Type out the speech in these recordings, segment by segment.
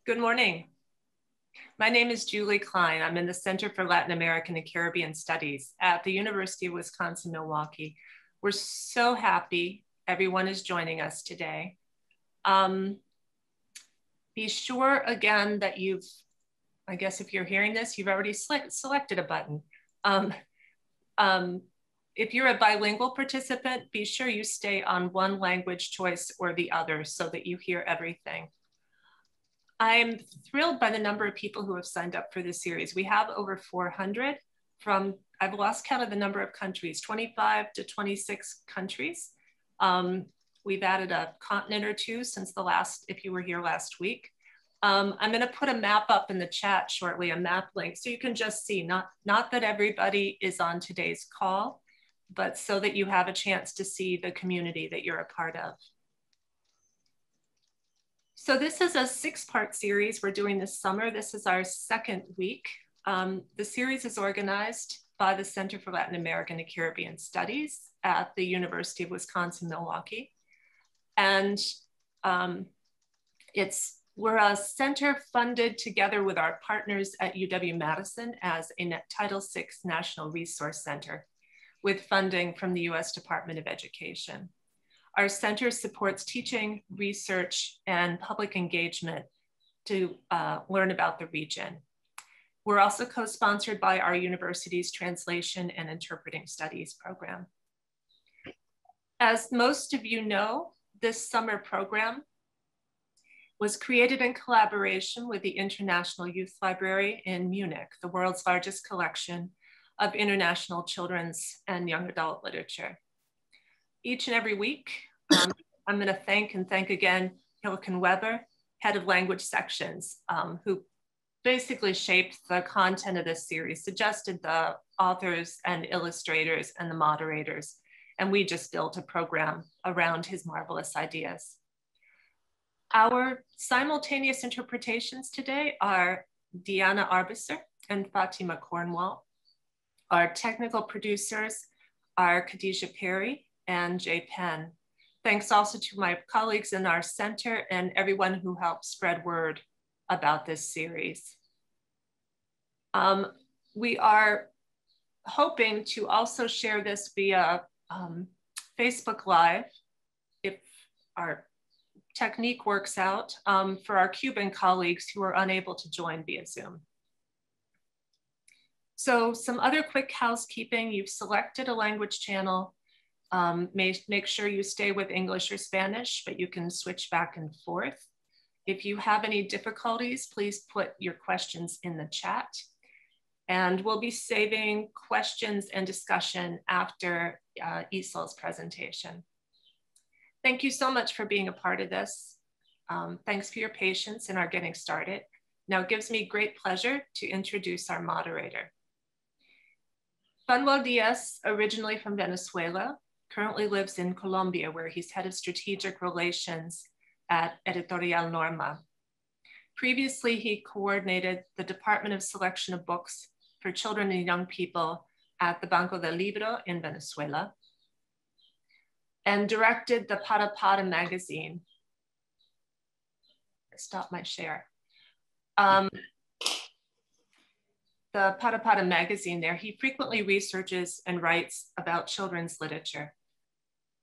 Good morning. My name is Julie Klein. I'm in the Center for Latin American and Caribbean Studies at the University of Wisconsin-Milwaukee. We're so happy everyone is joining us today. Be sure again that I guess if you're hearing this, you've already selected a button. If you're a bilingual participant, be sure you stay on one language choice or the other so that you hear everything. I'm thrilled by the number of people who have signed up for this series. We have over 400 from, I've lost count of the number of countries, 25 to 26 countries. We've added a continent or two since the last, if you were here last week. I'm gonna put a map up in the chat shortly, a map link, so you can just see, not that everybody is on today's call, but so that you have a chance to see the community that you're a part of. So this is a 6-part series we're doing this summer. This is our 2nd week. The series is organized by the Center for Latin American and Caribbean Studies at the University of Wisconsin-Milwaukee. And we're a center funded together with our partners at UW-Madison as a Title VI National Resource Center with funding from the US Department of Education. Our center supports teaching, research, and public engagement to learn about the region. We're also co-sponsored by our university's Translation and Interpreting Studies program. As most of you know, this summer program was created in collaboration with the International Youth Library in Munich, the world's largest collection of international children's and young adult literature. Each and every week, I'm going to thank again Hilken Weber, head of language sections, who basically shaped the content of this series, suggested the authors and illustrators and the moderators, and we just built a program around his marvelous ideas. Our simultaneous interpretations today are Diana Arbisser and Fatima Cornwall. Our technical producers are Khadijah Perry and Jay Penn. Thanks also to my colleagues in our center and everyone who helped spread word about this series. We are hoping to also share this via Facebook Live, if our technique works out, for our Cuban colleagues who are unable to join via Zoom. So some other quick housekeeping: you've selected a language channel. Make sure you stay with English or Spanish, but you can switch back and forth. If you have any difficulties, please put your questions in the chat. And we'll be saving questions and discussion after Isol's presentation. Thank you so much for being a part of this. Thanks for your patience in our getting started. Now it gives me great pleasure to introduce our moderator. Fanuel Diaz, originally from Venezuela, currently lives in Colombia, where he's head of strategic relations at Editorial Norma. Previously, he coordinated the Department of Selection of Books for Children and Young People at the Banco del Libro in Venezuela, and directed the Para Para magazine. Stop my share. The Para Para magazine there, he frequently researches and writes about children's literature.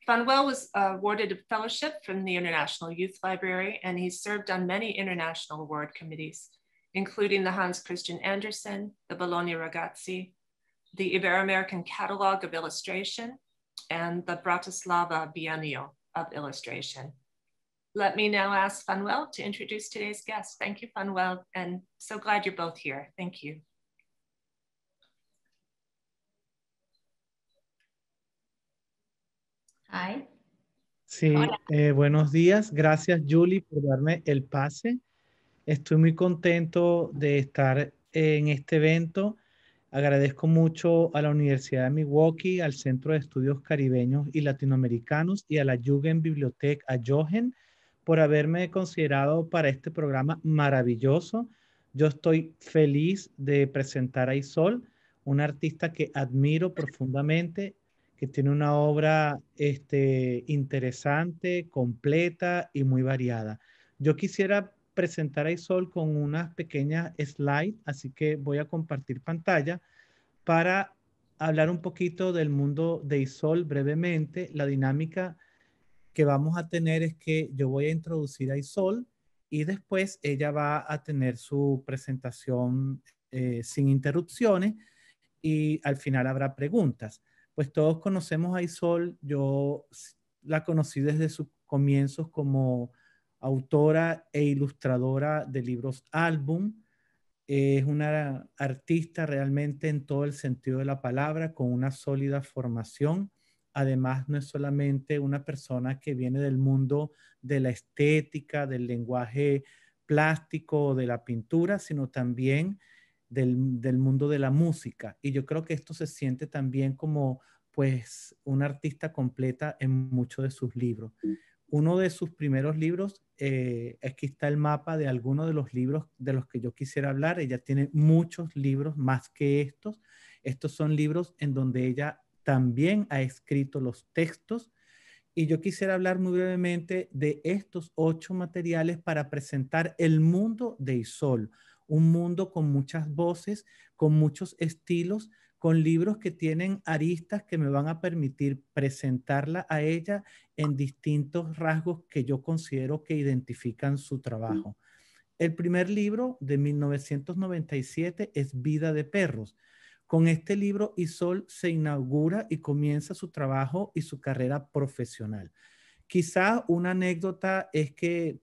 Fanuel was awarded a fellowship from the International Youth Library, and he served on many international award committees, including the Hans Christian Andersen, the Bologna Ragazzi, the Ibero-American Catalog of Illustration, and the Bratislava Biennial of Illustration. Let me now ask Fanuel to introduce today's guest. Thank you, Fanuel, and so glad you're both here. Thank you. Hi. Sí, buenos días. Gracias, Julie, por darme el pase. Estoy muy contento de estar en este evento. Agradezco mucho a la Universidad de Milwaukee, al Centro de Estudios Caribeños y Latinoamericanos y a la Jugendbibliothek a Jochen por haberme considerado para este programa maravilloso. Yo estoy feliz de presentar a Isol, una artista que admiro profundamente, que tiene una obra interesante, completa y muy variada. Yo quisiera presentar a Isol con unas pequeñas slides, así que voy a compartir pantalla para hablar un poquito del mundo de Isol brevemente. La dinámica que vamos a tener es que yo voy a introducir a Isol y después ella va a tener su presentación sin interrupciones y al final habrá preguntas. Pues todos conocemos a Isol, yo la conocí desde sus comienzos como autora e ilustradora de libros álbum. Es una artista realmente en todo el sentido de la palabra, con una sólida formación. Además, no es solamente una persona que viene del mundo de la estética, del lenguaje plástico, de la pintura, sino también del mundo de la música. Y yo creo que esto se siente también como, pues, una artista completa en muchos de sus libros. Uno de sus primeros libros, aquí está el mapa de algunos de los libros de los que yo quisiera hablar. Ella tiene muchos libros más que estos. Estos son libros en donde ella también ha escrito los textos. Y yo quisiera hablar muy brevemente de estos 8 materiales para presentar el mundo de Isol, un mundo con muchas voces, con muchos estilos, con libros que tienen aristas que me van a permitir presentarla a ella en distintos rasgos que yo considero que identifican su trabajo. El primer libro de 1997 es Vida de Perros. Con este libro, Isol se inaugura y comienza su trabajo y su carrera profesional. Quizá una anécdota es que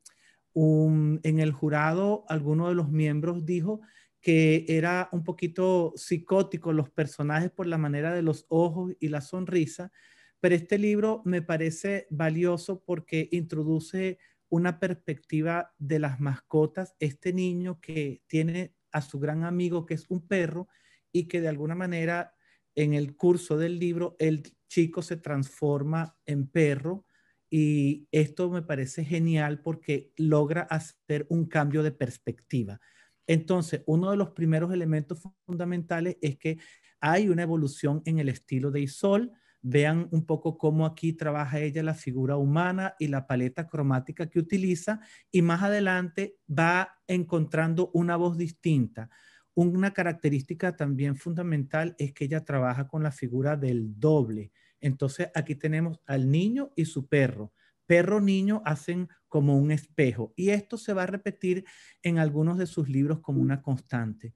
en el jurado alguno de los miembros dijo que era un poquito psicótico los personajes por la manera de los ojos y la sonrisa, pero este libro me parece valioso porque introduce una perspectiva de las mascotas, este niño que tiene a su gran amigo que es un perro y que de alguna manera en el curso del libro el chico se transforma en perro y esto me parece genial porque logra hacer un cambio de perspectiva. Entonces, uno de los primeros elementos fundamentales es que hay una evolución en el estilo de Isol. Vean un poco cómo aquí trabaja ella la figura humana y la paleta cromática que utiliza y más adelante va encontrando una voz distinta. Una característica también fundamental es que ella trabaja con la figura del doble. Entonces aquí tenemos al niño y su perro. Perro, niño hacen como un espejo y esto se va a repetir en algunos de sus libros como una constante.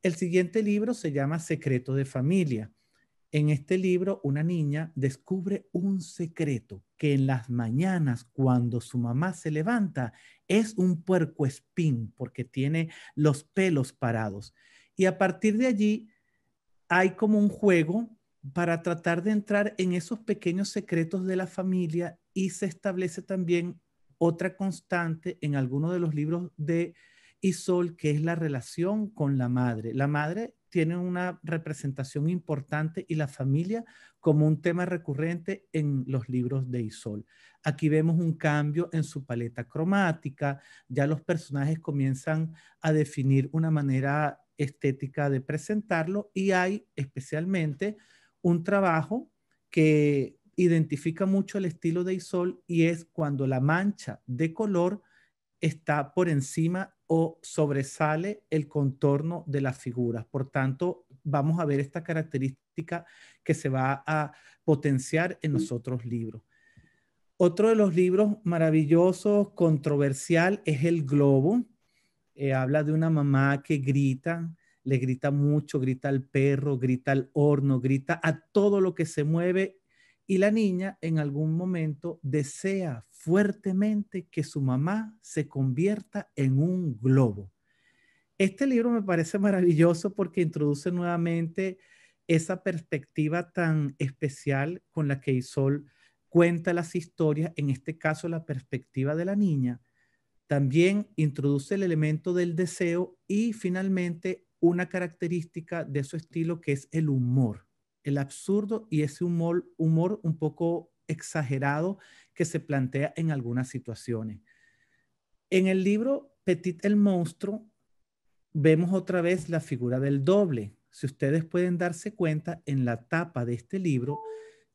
El siguiente libro se llama Secreto de Familia. En este libro, una niña descubre un secreto que en las mañanas, cuando su mamá se levanta, es un puercoespín porque tiene los pelos parados. Y a partir de allí hay como un juego para tratar de entrar en esos pequeños secretos de la familia y se establece también otra constante en algunos de los libros de Isol, que es la relación con la madre. La madre tiene una representación importante y la familia como un tema recurrente en los libros de Isol. Aquí vemos un cambio en su paleta cromática, ya los personajes comienzan a definir una manera estética de presentarlo y hay especialmente un trabajo que identifica mucho el estilo de Isol y es cuando la mancha de color está por encima o sobresale el contorno de las figuras. Por tanto, vamos a ver esta característica que se va a potenciar en los otros libros. Otro de los libros maravillosos, controversial, es El Globo. Habla de una mamá que grita, le grita mucho, grita al perro, grita al horno, grita a todo lo que se mueve y la niña en algún momento desea fuertemente que su mamá se convierta en un globo. Este libro me parece maravilloso porque introduce nuevamente esa perspectiva tan especial con la que Isol cuenta las historias, en este caso la perspectiva de la niña. También introduce el elemento del deseo y finalmente una característica de su estilo que es el humor, el absurdo y ese humor un poco exagerado que se plantea en algunas situaciones. En el libro Petit el monstruo vemos otra vez la figura del doble. Si ustedes pueden darse cuenta, en la tapa de este libro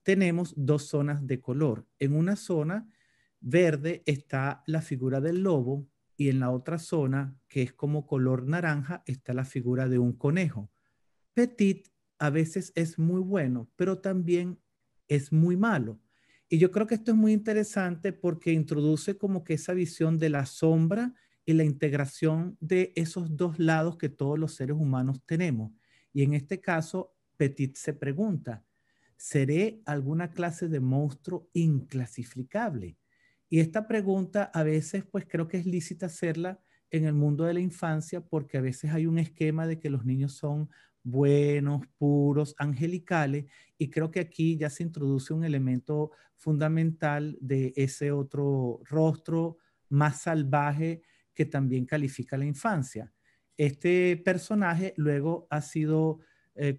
tenemos dos zonas de color. En una zona verde está la figura del lobo y en la otra zona, que es como color naranja, está la figura de un conejo. Petit a veces es muy bueno, pero también es muy malo. Y yo creo que esto es muy interesante porque introduce como que esa visión de la sombra y la integración de esos dos lados que todos los seres humanos tenemos. Y en este caso, Petit se pregunta, ¿seré alguna clase de monstruo inclasificable? Y esta pregunta a veces pues creo que es lícita hacerla en el mundo de la infancia porque a veces hay un esquema de que los niños son buenos, puros, angelicales, y creo que aquí ya se introduce un elemento fundamental de ese otro rostro más salvaje que también califica la infancia. Este personaje luego ha sido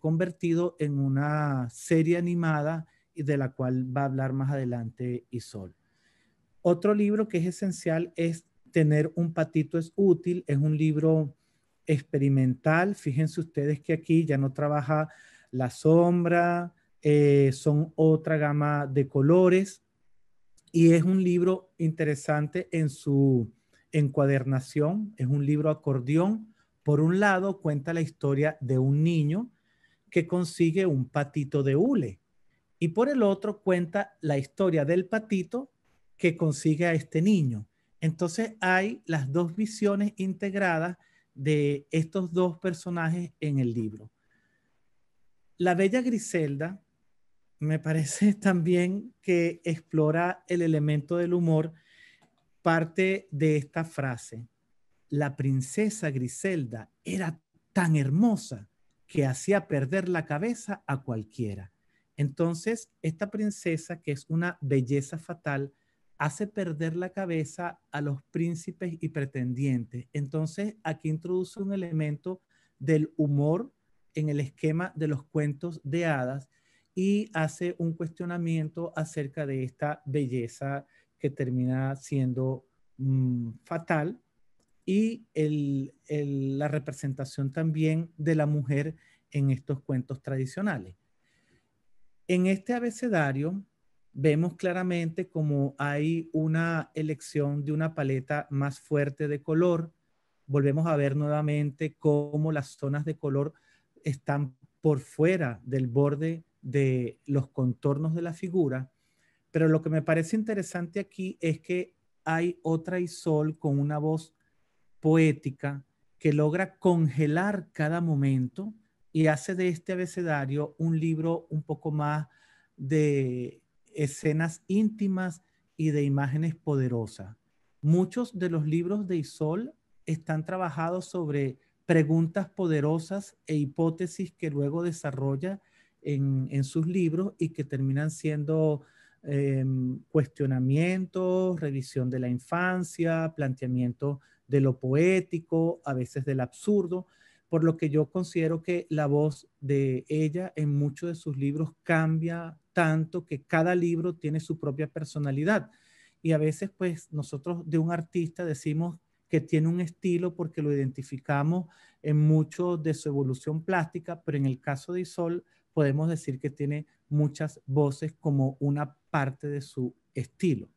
convertido en una serie animada y de la cual va a hablar más adelante Isol. Otro libro que es esencial es Tener un patito es útil. Es un libro experimental. Fíjense ustedes que aquí ya no trabaja la sombra, son otra gama de colores y es un libro interesante en su encuadernación. Es un libro acordeón. Por un lado, cuenta la historia de un niño que consigue un patito de hule y por el otro cuenta la historia del patito que consigue a este niño. Entonces hay las dos visiones integradas de estos dos personajes en el libro. La Bella Griselda me parece también que explora el elemento del humor, parte de esta frase: la princesa Griselda era tan hermosa que hacía perder la cabeza a cualquiera. Entonces, esta princesa, que es una belleza fatal, hace perder la cabeza a los príncipes y pretendientes. Entonces, aquí introduce un elemento del humor en el esquema de los cuentos de hadas y hace un cuestionamiento acerca de esta belleza que termina siendo fatal y la representación también de la mujer en estos cuentos tradicionales. En este abecedario vemos claramente cómo hay una elección de una paleta más fuerte de color. Volvemos a ver nuevamente cómo las zonas de color están por fuera del borde de los contornos de la figura. Pero lo que me parece interesante aquí es que hay otra Isol con una voz poética que logra congelar cada momento y hace de este abecedario un libro un poco más de escenas íntimas y de imágenes poderosas. Muchos de los libros de Isol están trabajados sobre preguntas poderosas e hipótesis que luego desarrolla en sus libros y que terminan siendo cuestionamientos, revisión de la infancia, planteamiento de lo poético, a veces del absurdo, por lo que yo considero que la voz de ella en muchos de sus libros cambia tanto que cada libro tiene su propia personalidad. Y a veces, pues, nosotros de un artista decimos que tiene un estilo porque lo identificamos en mucho de su evolución plástica, pero en el caso de Isol podemos decir que tiene muchas voces como una parte de su estilo.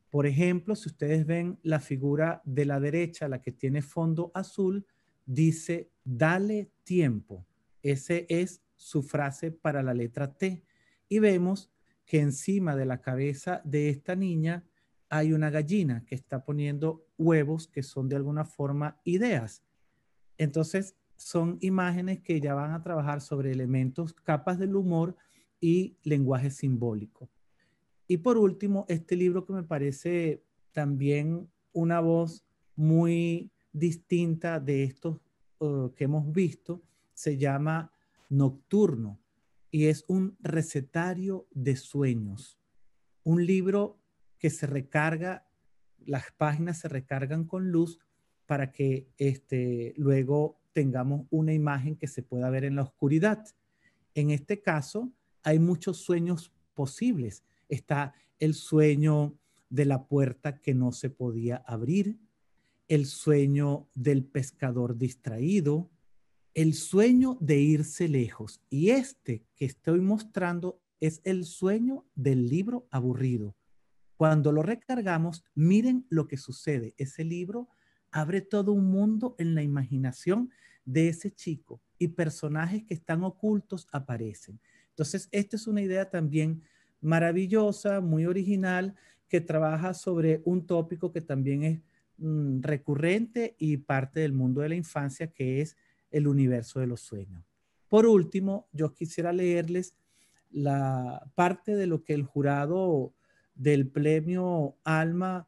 Por ejemplo, si ustedes ven la figura de la derecha, la que tiene fondo azul, dice, dale tiempo. Ese es su frase para la letra T. Y vemos que encima de la cabeza de esta niña hay una gallina que está poniendo huevos que son de alguna forma ideas. Entonces, son imágenes que ya van a trabajar sobre elementos, capas del humor y lenguaje simbólico. Y por último, este libro que me parece también una voz muy distinta de estos que hemos visto, se llama Nocturno y es un recetario de sueños. Un libro que se recarga, las páginas se recargan con luz para que luego tengamos una imagen que se pueda ver en la oscuridad. En este caso, hay muchos sueños posibles. Está el sueño de la puerta que no se podía abrir, el sueño del pescador distraído, el sueño de irse lejos. Y este que estoy mostrando es el sueño del libro aburrido. Cuando lo recargamos, miren lo que sucede. Ese libro abre todo un mundo en la imaginación de ese chico y personajes que están ocultos aparecen. Entonces, esta es una idea también maravillosa, muy original, que trabaja sobre un tópico que también es recurrente y parte del mundo de la infancia, que es el universo de los sueños. Por último, yo quisiera leerles la parte de lo que el jurado del premio Alma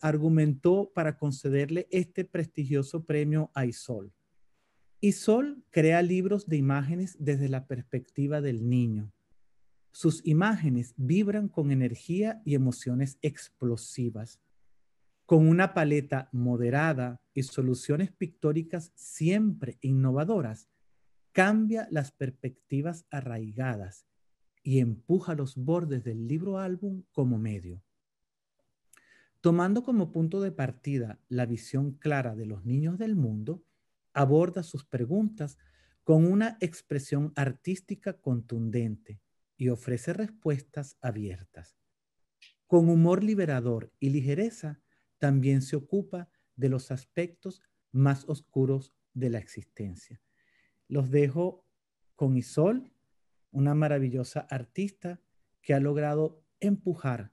argumentó para concederle este prestigioso premio a Isol. Isol crea libros de imágenes desde la perspectiva del niño. Sus imágenes vibran con energía y emociones explosivas. Con una paleta moderada y soluciones pictóricas siempre innovadoras, cambia las perspectivas arraigadas y empuja los bordes del libro álbum como medio. Tomando como punto de partida la visión clara de los niños del mundo, aborda sus preguntas con una expresión artística contundente y ofrece respuestas abiertas. Con humor liberador y ligereza, también se ocupa de los aspectos más oscuros de la existencia. Los dejo con Isol, una maravillosa artista que ha logrado empujar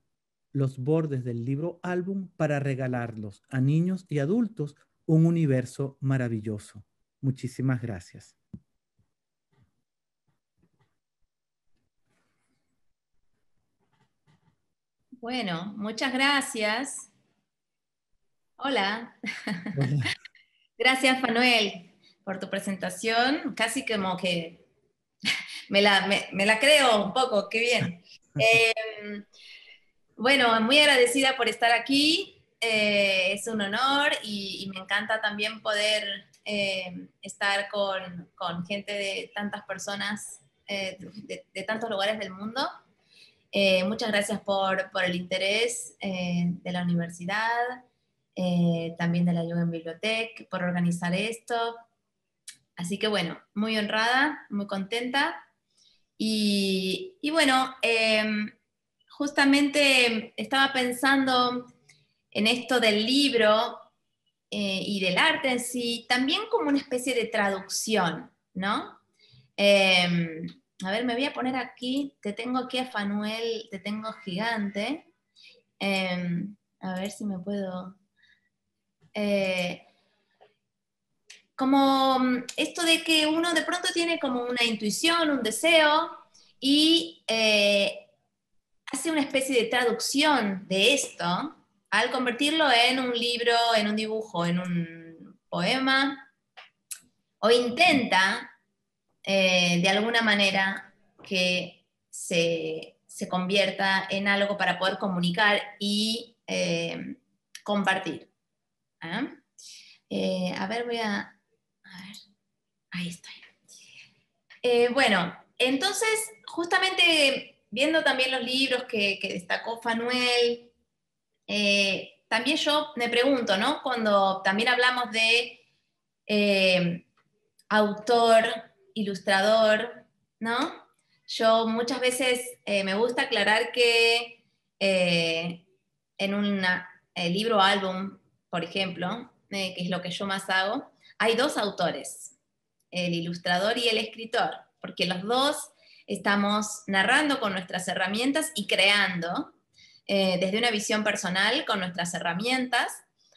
los bordes del libro álbum para regalarlos a niños y adultos un universo maravilloso. Muchísimas gracias. Bueno, muchas gracias. Hola. Hola. Gracias, Manuel, por tu presentación. Casi como que me la creo un poco, qué bien. Bueno, muy agradecida por estar aquí. Es un honor y me encanta también poder estar con gente de tantas personas, de tantos lugares del mundo. Muchas gracias por el interés de la universidad, también de la Yoga en Biblioteca, por organizar esto. Así que bueno, muy honrada, muy contenta. Y bueno, justamente estaba pensando en esto del libro y del arte en sí, también como una especie de traducción, ¿no? A ver, me voy a poner aquí, te tengo aquí a Fanuel, te tengo gigante. A ver si me puedo... como esto de que uno de pronto tiene como una intuición, un deseo, y hace una especie de traducción de esto al convertirlo en un libro, en un dibujo, en un poema, o intenta de alguna manera que se convierta en algo para poder comunicar y compartir. A ver, a ver, ahí estoy. Bueno, entonces, justamente viendo también los libros que destacó Fanuel, también yo me pregunto, ¿no? Cuando también hablamos de autor, ilustrador, ¿no? Yo muchas veces me gusta aclarar que en un libro o álbum, por ejemplo, que es lo que yo más hago, hay dos autores, el ilustrador y el escritor, porque los dos estamos narrando con nuestras herramientas y creando desde una visión personal con nuestras herramientas.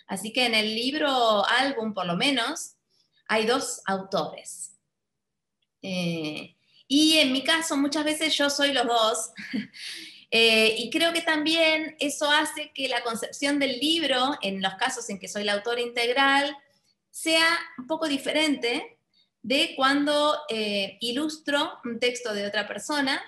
Así que en el libro álbum, por lo menos, hay dos autores. Y en mi caso, muchas veces yo soy los dos. Y creo que también eso hace que la concepción del libro, en los casos en que soy la autora integral, sea un poco diferente de cuando ilustro un texto de otra persona,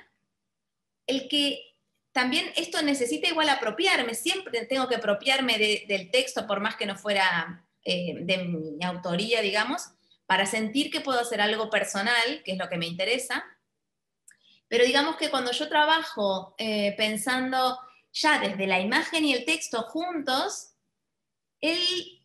el que también esto necesita igual apropiarme, siempre tengo que apropiarme del texto, por más que no fuera de mi autoría, digamos, para sentir que puedo hacer algo personal, que es lo que me interesa. Pero digamos que cuando yo trabajo pensando ya desde la imagen y el texto juntos, el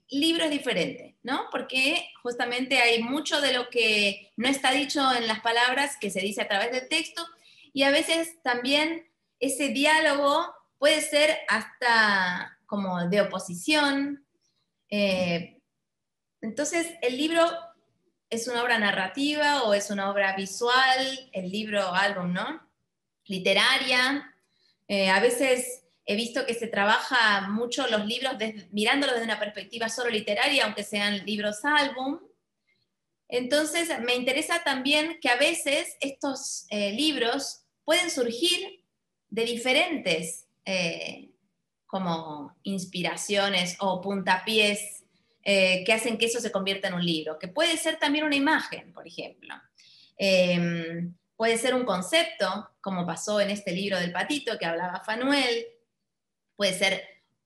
libro es diferente, ¿no? Porque justamente hay mucho de lo que no está dicho en las palabras que se dice a través del texto, y a veces también ese diálogo puede ser hasta como de oposición, Entonces, el libro es una obra narrativa o es una obra visual, el libro, álbum, ¿no? Literaria. A veces he visto que se trabaja mucho los libros mirándolos desde una perspectiva solo literaria, aunque sean libros álbum. Entonces, me interesa también que a veces estos libros pueden surgir de diferentes como inspiraciones o puntapiés que hacen que eso se convierta en un libro, que puede ser también una imagen, por ejemplo. Puede ser un concepto, como pasó en este libro del patito que hablaba Fanuel. Puede ser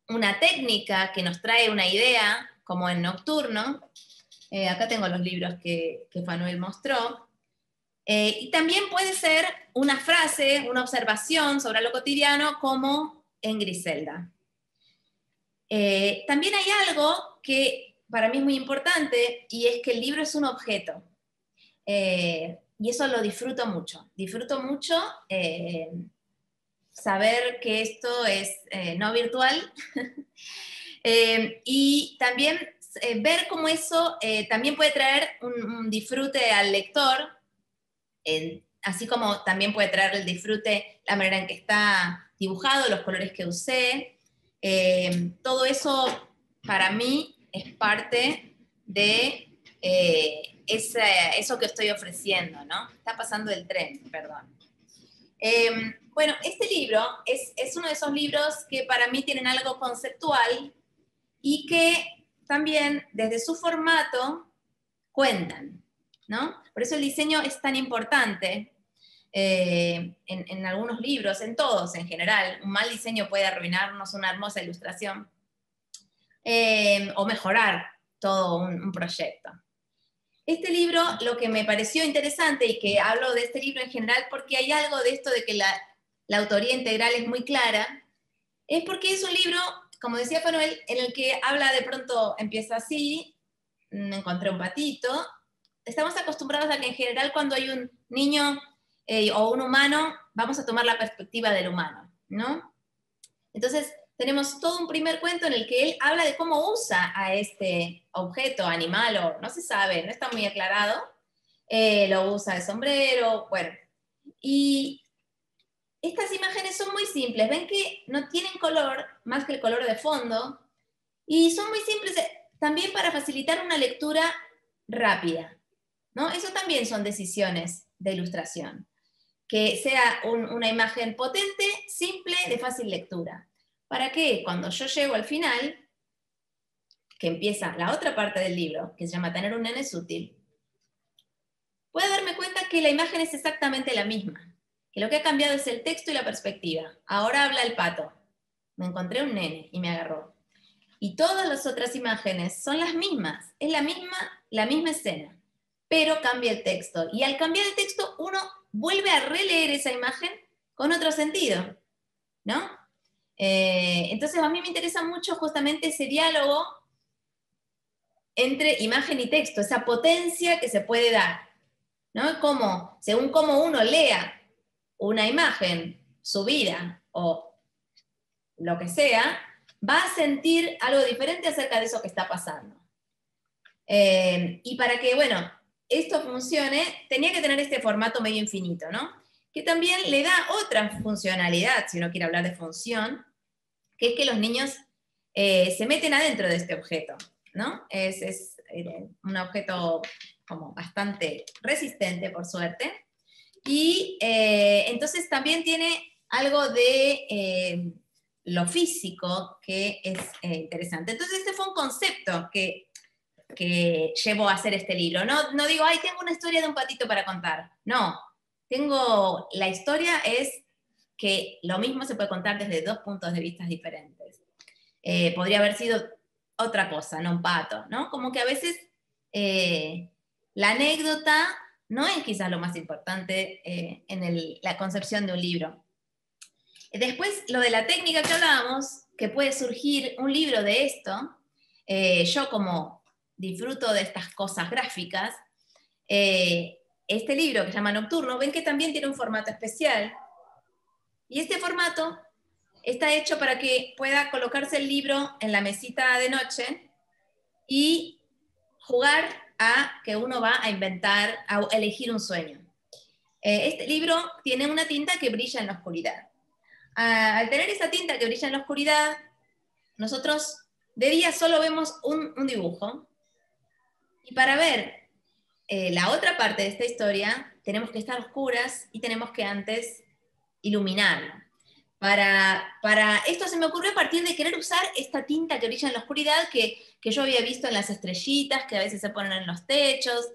una técnica que nos trae una idea, como en Nocturno. Acá tengo los libros que Fanuel mostró. Y también puede ser una frase, una observación sobre lo cotidiano, como en Griselda. También hay algo que para mí es muy importante, y es que el libro es un objeto. Y eso lo disfruto mucho. Disfruto mucho saber que esto es no virtual. Y también ver cómo eso también puede traer un disfrute al lector, así como también puede traer el disfrute la manera en que está dibujado, los colores que usé. Todo eso para mí es parte de eso que estoy ofreciendo, ¿no? Está pasando el tren, perdón. Bueno, este libro es uno de esos libros que para mí tienen algo conceptual y que también desde su formato cuentan, ¿no? Por eso el diseño es tan importante en algunos libros, en todos en general. Un mal diseño puede arruinarnos una hermosa ilustración o mejorar todo un proyecto. Este libro, lo que me pareció interesante, y que hablo de este libro en general porque hay algo de esto de que la autoría integral es muy clara, es porque es un libro, como decía Fanuel, en el que habla de pronto, empieza así, encontré un patito. Estamos acostumbrados a que en general cuando hay un niño o un humano, vamos a tomar la perspectiva del humano, ¿no? Entonces, tenemos todo un primer cuento en el que él habla de cómo usa a este objeto, animal, o no se sabe, no está muy aclarado. Lo usa de sombrero, bueno. Y estas imágenes son muy simples, ven que no tienen color más que el color de fondo, y son muy simples también para facilitar una lectura rápida, ¿no? Eso también son decisiones de ilustración, que sea una imagen potente, simple, de fácil lectura. ¿Para qué? Cuando yo llego al final, que empieza la otra parte del libro, que se llama Tener un nene es útil, puedo darme cuenta que la imagen es exactamente la misma, que lo que ha cambiado es el texto y la perspectiva. Ahora habla el pato. Me encontré un nene y me agarró. Y todas las otras imágenes son las mismas, es la misma escena, pero cambia el texto. Y al cambiar el texto, uno vuelve a releer esa imagen con otro sentido, ¿no? Entonces a mí me interesa mucho justamente ese diálogo entre imagen y texto, esa potencia que se puede dar, ¿no? Como, según cómo uno lea una imagen subida o lo que sea, va a sentir algo diferente acerca de eso que está pasando. Y para que, bueno, esto funcione, tenía que tener este formato medio infinito, ¿no? Que también le da otra funcionalidad, si uno quiere hablar de función, que es que los niños se meten adentro de este objeto, ¿no? Es un objeto como bastante resistente, por suerte, y entonces también tiene algo de lo físico que es interesante. Entonces este fue un concepto que llevó a hacer este libro. No digo, ay, tengo una historia de un patito para contar. No, la historia es que lo mismo se puede contar desde dos puntos de vista diferentes. Podría haber sido otra cosa, no un pato, ¿no? Como que a veces la anécdota no es quizás lo más importante en la concepción de un libro. Después, lo de la técnica que hablábamos, que puede surgir un libro de esto, yo como disfruto de estas cosas gráficas, este libro que se llama Nocturno, ven que también tiene un formato especial, y este formato está hecho para que pueda colocarse el libro en la mesita de noche y jugar a que uno va a inventar, a elegir un sueño. Este libro tiene una tinta que brilla en la oscuridad. Al tener esa tinta que brilla en la oscuridad, nosotros de día solo vemos un dibujo, y para ver la otra parte de esta historia, tenemos que estar oscuras y tenemos que antes iluminarlo. Para esto se me ocurrió a partir de querer usar esta tinta que brilla en la oscuridad que yo había visto en las estrellitas, que a veces se ponen en los techos,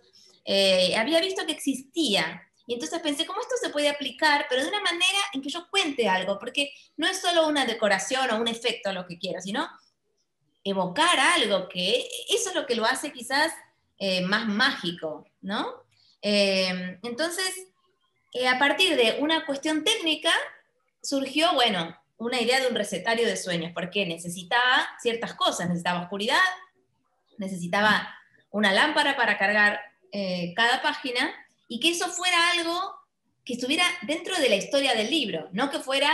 había visto que existía. Y entonces pensé, ¿cómo esto se puede aplicar? Pero de una manera en que yo cuente algo, porque no es solo una decoración o un efecto lo que quiero, sino evocar algo, que eso es lo que lo hace quizás más mágico, ¿no? Entonces, a partir de una cuestión técnica, surgió, bueno, una idea de un recetario de sueños, porque necesitaba ciertas cosas, necesitaba oscuridad, necesitaba una lámpara para cargar cada página, y que eso fuera algo que estuviera dentro de la historia del libro, no que fuera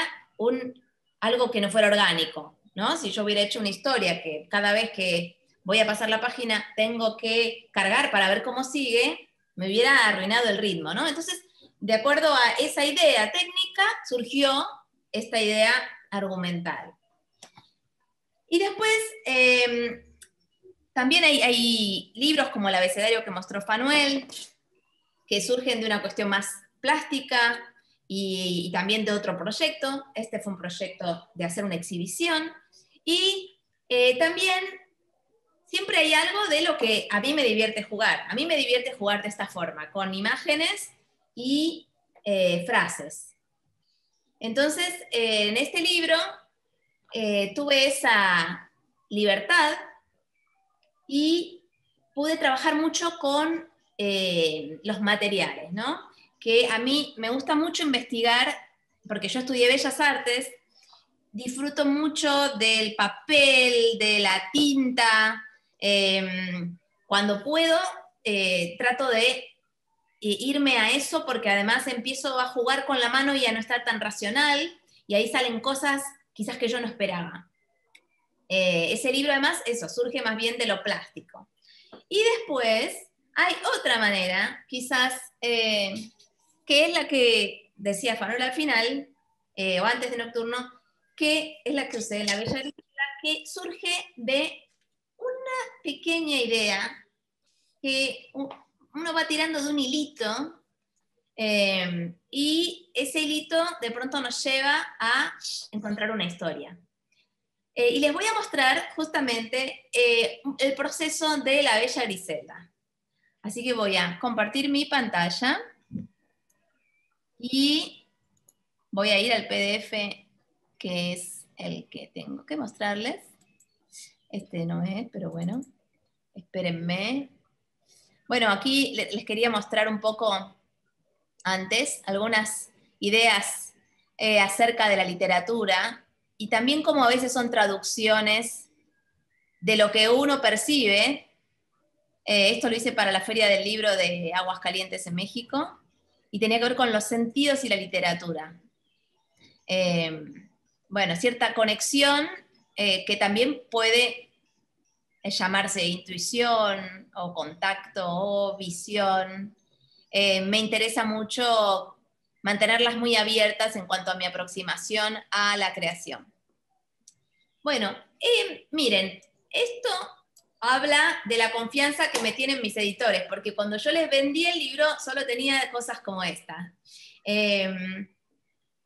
algo que no fuera orgánico, ¿no? Si yo hubiera hecho una historia que cada vez que voy a pasar la página tengo que cargar para ver cómo sigue, me hubiera arruinado el ritmo, ¿no? Entonces, de acuerdo a esa idea técnica, surgió esta idea argumental. Y después, también hay libros como el abecedario que mostró Fanuel, que surgen de una cuestión más plástica y también de otro proyecto. Este fue un proyecto de hacer una exhibición. Y también siempre hay algo de lo que a mí me divierte jugar. A mí me divierte jugar de esta forma, con imágenes y frases. Entonces, en este libro tuve esa libertad y pude trabajar mucho con los materiales, ¿no? Que a mí me gusta mucho investigar, porque yo estudié Bellas Artes, disfruto mucho del papel, de la tinta. Cuando puedo, trato de irme a eso, porque además empiezo a jugar con la mano y a no estar tan racional, y ahí salen cosas quizás que yo no esperaba. Ese libro además, eso, surge más bien de lo plástico. Y después hay otra manera, quizás, que es la que decía Fanuel al final, o antes de Nocturno, que es la que usé en La Bella Grisela, que surge de una pequeña idea que uno va tirando de un hilito, y ese hilito de pronto nos lleva a encontrar una historia. Y les voy a mostrar justamente el proceso de La Bella Grisela. Así que voy a compartir mi pantalla y voy a ir al PDF, que es el que tengo que mostrarles. Este no es, pero bueno, espérenme. Bueno, aquí les quería mostrar un poco antes algunas ideas acerca de la literatura, y también cómo a veces son traducciones de lo que uno percibe. Esto lo hice para la Feria del Libro de Aguascalientes en México, y tenía que ver con los sentidos y la literatura. Bueno, cierta conexión que también puede llamarse intuición o contacto o visión. Me interesa mucho mantenerlas muy abiertas en cuanto a mi aproximación a la creación. Bueno, miren, esto habla de la confianza que me tienen mis editores, porque cuando yo les vendí el libro solo tenía cosas como esta.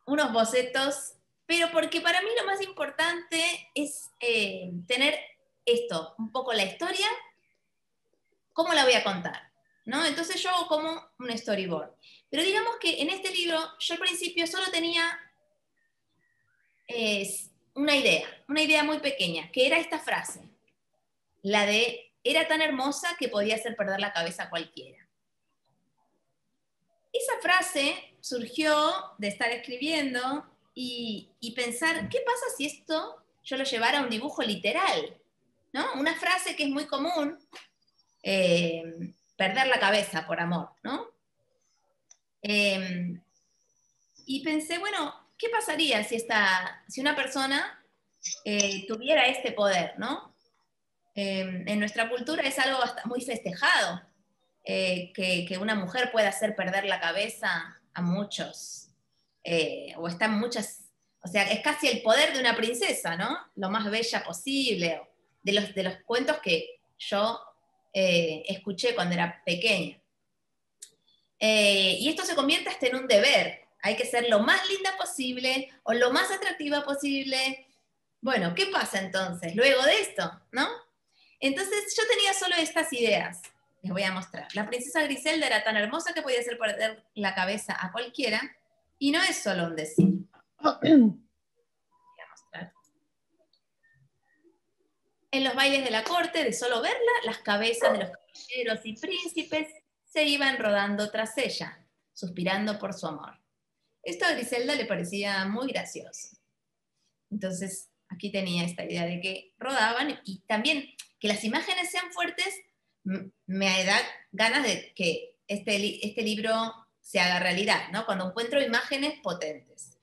Unos bocetos, pero porque para mí lo más importante es tener esto, un poco la historia, cómo la voy a contar, ¿no? Entonces yo hago como un storyboard. Pero digamos que en este libro yo al principio solo tenía una idea muy pequeña, que era esta frase, la de era tan hermosa que podía hacer perder la cabeza a cualquiera. Esa frase surgió de estar escribiendo y pensar, ¿qué pasa si esto yo lo llevara a un dibujo literal? ¿No? Una frase que es muy común, perder la cabeza por amor, ¿no? Y pensé, bueno, ¿qué pasaría si una persona tuviera este poder, ¿no? en nuestra cultura es algo muy festejado, que una mujer pueda hacer perder la cabeza a muchos, o están muchas, o sea, es casi el poder de una princesa, ¿no? Lo más bella posible, de los cuentos que yo escuché cuando era pequeña. Y esto se convierte hasta en un deber. Hay que ser lo más linda posible o lo más atractiva posible. Bueno, ¿qué pasa entonces luego de esto, no? Entonces yo tenía solo estas ideas. Les voy a mostrar. La princesa Griselda era tan hermosa que podía hacer perder la cabeza a cualquiera, y no es solo un decir. Voy a mostrar. En los bailes de la corte, de solo verla, las cabezas de los caballeros y príncipes se iban rodando tras ella, suspirando por su amor. Esto a Griselda le parecía muy gracioso. Entonces, aquí tenía esta idea de que rodaban, y también que las imágenes sean fuertes me da ganas de que este libro se haga realidad, ¿no? Cuando encuentro imágenes potentes.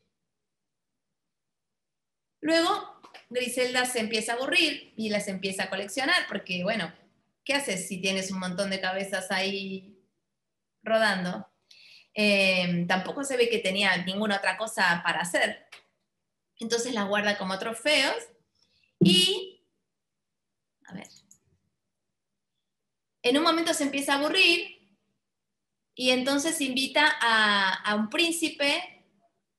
Luego, Griselda se empieza a aburrir y las empieza a coleccionar, porque, bueno, ¿qué haces si tienes un montón de cabezas ahí rodando? Tampoco se ve que tenía ninguna otra cosa para hacer. Entonces las guarda como trofeos y, a ver, en un momento se empieza a aburrir y entonces invita a un príncipe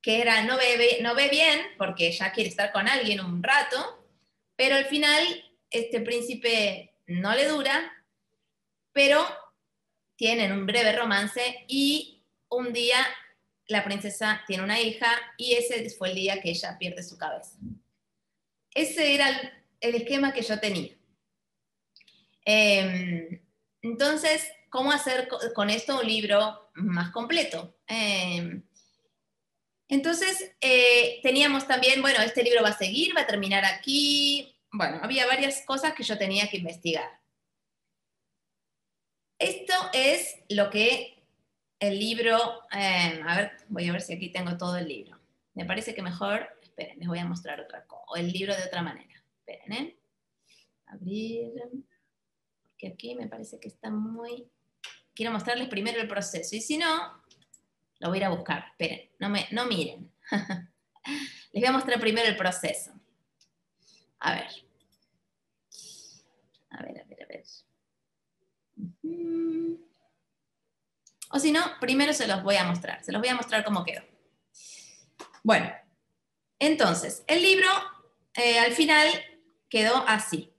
que no ve bien porque ya quiere estar con alguien un rato, pero al final este príncipe no le dura, pero tienen un breve romance y un día la princesa tiene una hija y ese fue el día que ella pierde su cabeza. Ese era el esquema que yo tenía. Entonces, ¿cómo hacer con esto un libro más completo? Entonces, teníamos también, bueno, este libro va a seguir, va a terminar aquí. Bueno, había varias cosas que yo tenía que investigar. Esto es lo que el libro, a ver, voy a ver si aquí tengo todo el libro. Me parece que mejor, esperen, les voy a mostrar otra cosa, o el libro de otra manera. Esperen, abrir, porque aquí me parece que está muy... Quiero mostrarles primero el proceso, y si no, lo voy a ir a buscar. Esperen, no miren. Les voy a mostrar primero el proceso. A ver. A ver. O si no, primero se los voy a mostrar. Se los voy a mostrar cómo quedó. Bueno, entonces, el libro al final quedó así.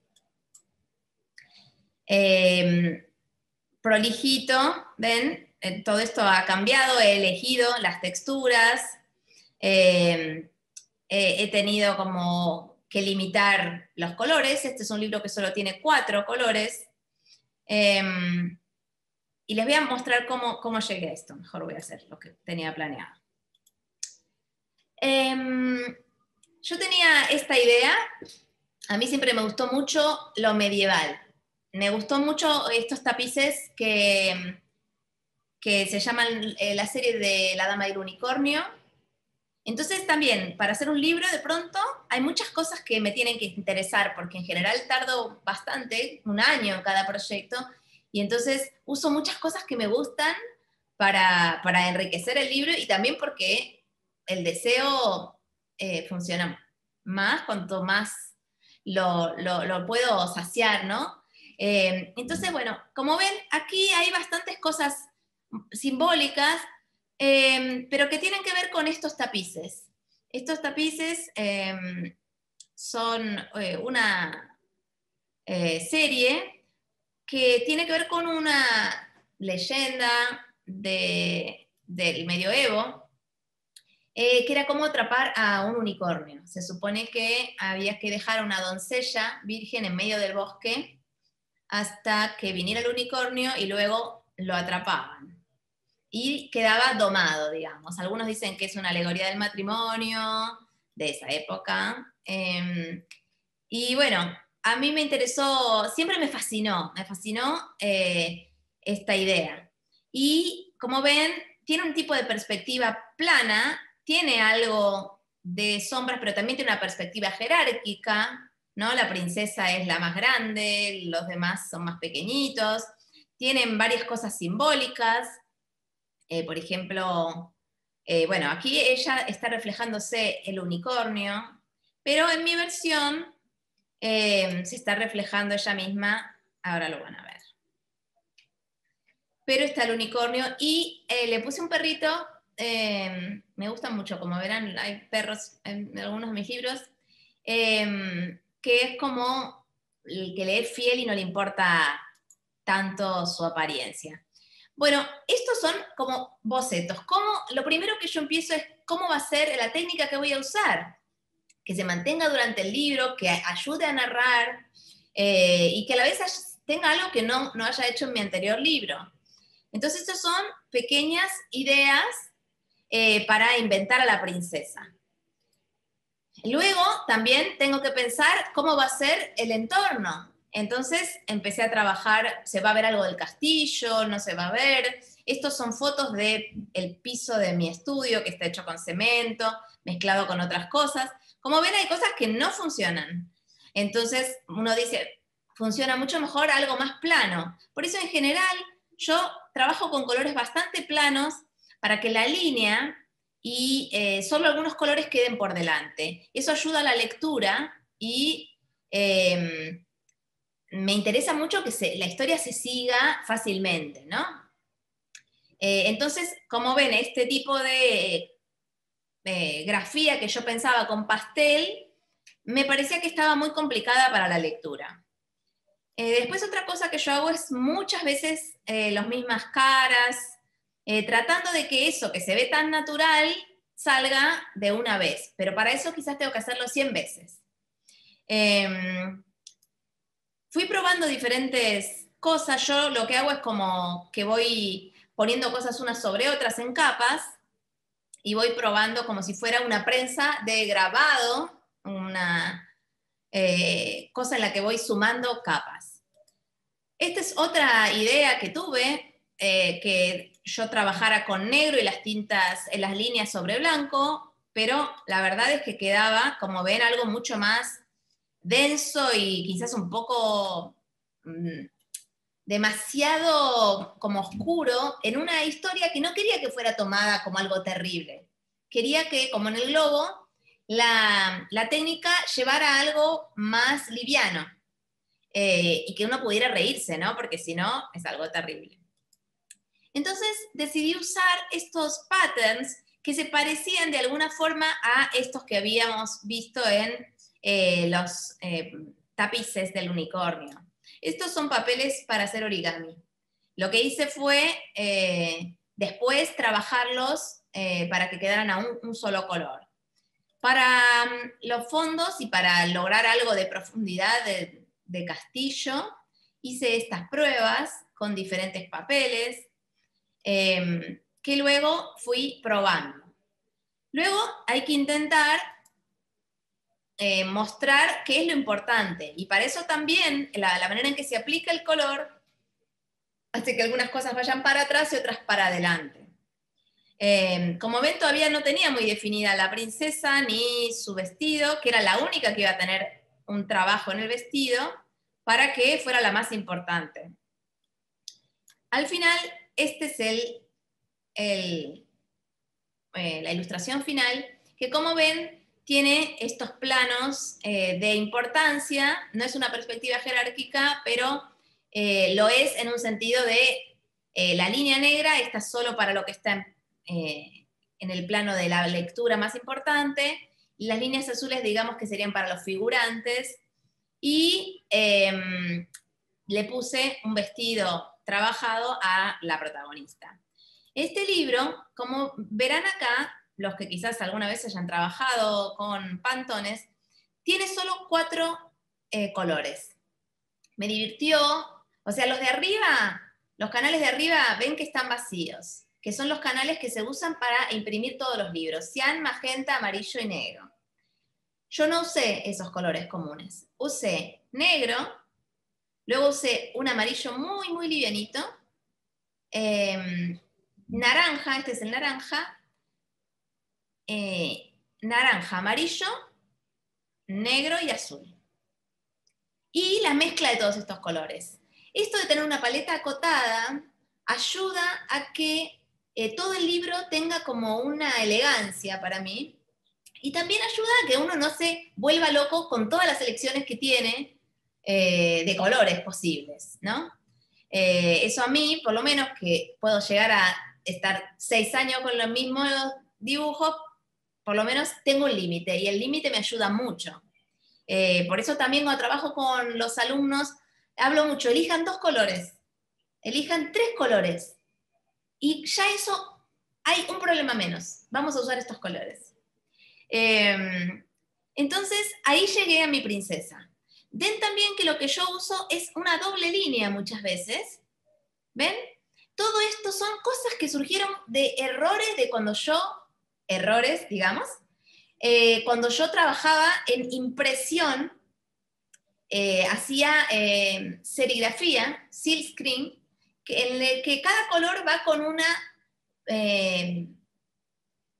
Prolijito, ¿ven? Todo esto ha cambiado, he elegido las texturas, he tenido como que limitar los colores. Este es un libro que solo tiene 4 colores. Y les voy a mostrar cómo llegué a esto. Mejor voy a hacer lo que tenía planeado. Yo tenía esta idea. A mí siempre me gustó mucho lo medieval. Me gustó mucho estos tapices que se llaman la serie de La Dama y el Unicornio. Entonces también, para hacer un libro, de pronto, hay muchas cosas que me tienen que interesar, porque en general tardo bastante, 1 año en cada proyecto, y entonces uso muchas cosas que me gustan para enriquecer el libro, y también porque el deseo funciona más cuanto más lo puedo saciar, ¿no? Entonces, bueno, como ven, aquí hay bastantes cosas simbólicas, pero que tienen que ver con estos tapices. Estos tapices son una serie que tiene que ver con una leyenda del medioevo, que era cómo atrapar a un unicornio. Se supone que había que dejar a una doncella virgen en medio del bosque hasta que viniera el unicornio y luego lo atrapaban. Y quedaba domado, digamos. Algunos dicen que es una alegoría del matrimonio de esa época. Y bueno, a mí me interesó, siempre me fascinó esta idea. Y como ven, tiene un tipo de perspectiva plana, tiene algo de sombras, pero también tiene una perspectiva jerárquica, ¿no? La princesa es la más grande, los demás son más pequeñitos. Tienen varias cosas simbólicas. Por ejemplo, bueno, aquí ella está reflejándose el unicornio, pero en mi versión se está reflejando ella misma, ahora lo van a ver. Pero está el unicornio y le puse un perrito, me gustan mucho, como verán, hay perros en algunos de mis libros, que es como el que le es fiel y no le importa tanto su apariencia. Bueno, estos son como bocetos. Lo primero que yo empiezo es cómo va a ser la técnica que voy a usar, que se mantenga durante el libro, que ayude a narrar y que a la vez tenga algo que no haya hecho en mi anterior libro. Entonces, estas son pequeñas ideas para inventar a la princesa. Luego, también tengo que pensar cómo va a ser el entorno. Entonces, empecé a trabajar, ¿se va a ver algo del castillo? ¿No se va a ver? Estos son fotos del piso de mi estudio, que está hecho con cemento, mezclado con otras cosas. Como ven, hay cosas que no funcionan. Entonces, uno dice, funciona mucho mejor algo más plano. Por eso, en general, yo trabajo con colores bastante planos para que la línea y solo algunos colores queden por delante. Eso ayuda a la lectura y me interesa mucho que la historia se siga fácilmente, ¿no? Entonces, como ven, este tipo de grafía que yo pensaba con pastel, me parecía que estaba muy complicada para la lectura. Después otra cosa que yo hago es muchas veces las mismas caras, tratando de que eso que se ve tan natural salga de una vez, pero para eso quizás tengo que hacerlo 100 veces. Fui probando diferentes cosas, yo lo que hago es como que voy poniendo cosas unas sobre otras en capas, y voy probando como si fuera una prensa de grabado, una cosa en la que voy sumando capas. Esta es otra idea que tuve, que yo trabajara con negro y las tintas, en las líneas sobre blanco, pero la verdad es que quedaba, como ven, algo mucho más denso y quizás un poco demasiado como oscuro en una historia que no quería que fuera tomada como algo terrible. Quería que, como en el globo, la técnica llevara a algo más liviano. Y que uno pudiera reírse, ¿no? Porque si no, es algo terrible. Entonces decidí usar estos patterns que se parecían de alguna forma a estos que habíamos visto en los tapices del unicornio. Estos son papeles para hacer origami. Lo que hice fue después trabajarlos para que quedaran a un solo color. Para los fondos y para lograr algo de profundidad de castillo, hice estas pruebas con diferentes papeles que luego fui probando. Luego hay que intentar mostrar qué es lo importante, y para eso también la manera en que se aplica el color hace que algunas cosas vayan para atrás y otras para adelante. Como ven, todavía no tenía muy definida la princesa ni su vestido, que era la única que iba a tener un trabajo en el vestido para que fuera la más importante. Al final, este es la ilustración final, que como ven, tiene estos planos de importancia. No es una perspectiva jerárquica, pero lo es en un sentido de la línea negra está solo para lo que está en el plano de la lectura más importante, y las líneas azules digamos que serían para los figurantes, y le puse un vestido trabajado a la protagonista. Este libro, como verán acá, los que quizás alguna vez hayan trabajado con Pantones, tiene solo 4 colores. Me divirtió, o sea, los de arriba, los canales de arriba ven que están vacíos, que son los canales que se usan para imprimir todos los libros, cian, magenta, amarillo y negro. Yo no usé esos colores comunes, usé negro, luego usé un amarillo muy, muy livianito, naranja, este es el naranja, naranja, amarillo, negro y azul. y la mezcla de todos estos colores. Esto de tener una paleta acotada ayuda a que todo el libro tenga como una elegancia para mí, y también ayuda a que uno no se vuelva loco con todas las selecciones que tiene de colores posibles, ¿no? Eso a mí, por lo menos, que puedo llegar a estar 6 años con los mismos dibujos, por lo menos tengo un límite, y el límite me ayuda mucho. Por eso también cuando trabajo con los alumnos, hablo mucho, elijan 2 colores, elijan 3 colores, y ya eso, hay un problema menos, vamos a usar estos colores. Entonces, ahí llegué a mi princesa. Ven también que lo que yo uso es una doble línea muchas veces, ¿ven? Todo esto son cosas que surgieron de errores de cuando yo, digamos, cuando yo trabajaba en impresión, hacía serigrafía, silk screen, en el que cada color va con una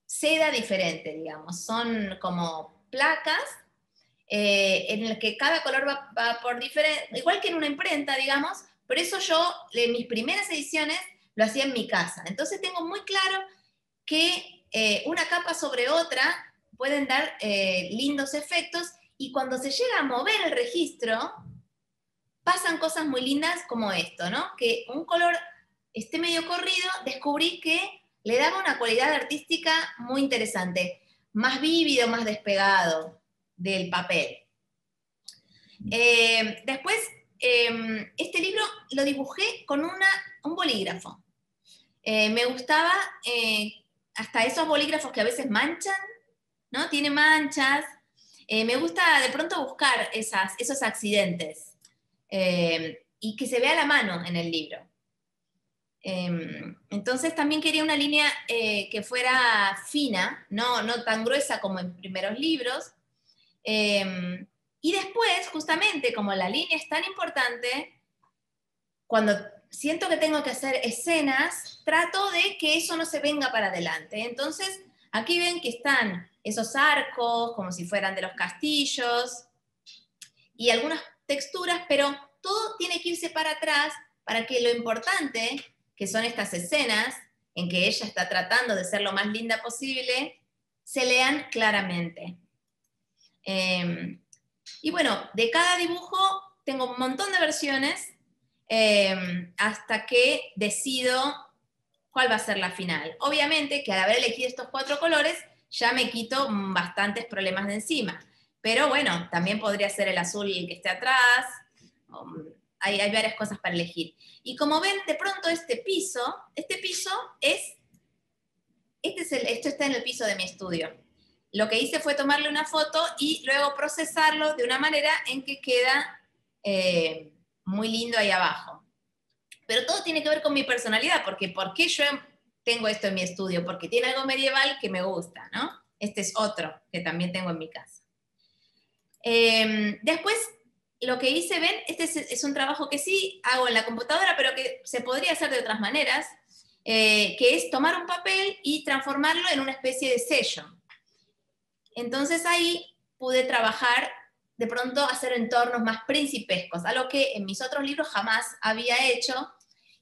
seda diferente, digamos. Son como placas en el que cada color va por diferente, igual que en una imprenta, digamos, por eso yo, en mis primeras ediciones, lo hacía en mi casa. Entonces tengo muy claro que una capa sobre otra pueden dar lindos efectos, y cuando se llega a mover el registro, pasan cosas muy lindas como esto, ¿no? Que un color esté medio corrido, descubrí que le daba una cualidad artística muy interesante, más vívido, más despegado del papel. Después, este libro lo dibujé con un bolígrafo. Me gustaba hasta esos bolígrafos que a veces manchan, ¿no? Tiene manchas. Me gusta de pronto buscar esos accidentes y que se vea la mano en el libro. Entonces también quería una línea que fuera fina, no tan gruesa como en primeros libros. Y después, justamente, como la línea es tan importante, cuando siento que tengo que hacer escenas, trato de que eso no se venga para adelante. Entonces, aquí ven que están esos arcos, como si fueran de los castillos, y algunas texturas, pero todo tiene que irse para atrás para que lo importante, que son estas escenas, en que ella está tratando de ser lo más linda posible, se lean claramente. Y bueno, de cada dibujo tengo un montón de versiones hasta que decido cuál va a ser la final. Obviamente que al haber elegido estos 4 colores ya me quito bastantes problemas de encima. Pero bueno, también podría ser el azul que esté atrás. Hay varias cosas para elegir. Y como ven, de pronto este piso es... Esto está en el piso de mi estudio. Lo que hice fue tomarle una foto y luego procesarlo de una manera en que queda muy lindo ahí abajo. Pero todo tiene que ver con mi personalidad, porque ¿por qué yo tengo esto en mi estudio? Porque tiene algo medieval que me gusta, ¿no? Este es otro que también tengo en mi casa. Después, lo que hice, ven, este es un trabajo que sí hago en la computadora, pero que se podría hacer de otras maneras, que es tomar un papel y transformarlo en una especie de sello. Entonces ahí pude trabajar, de pronto hacer entornos más principescos, algo que en mis otros libros jamás había hecho,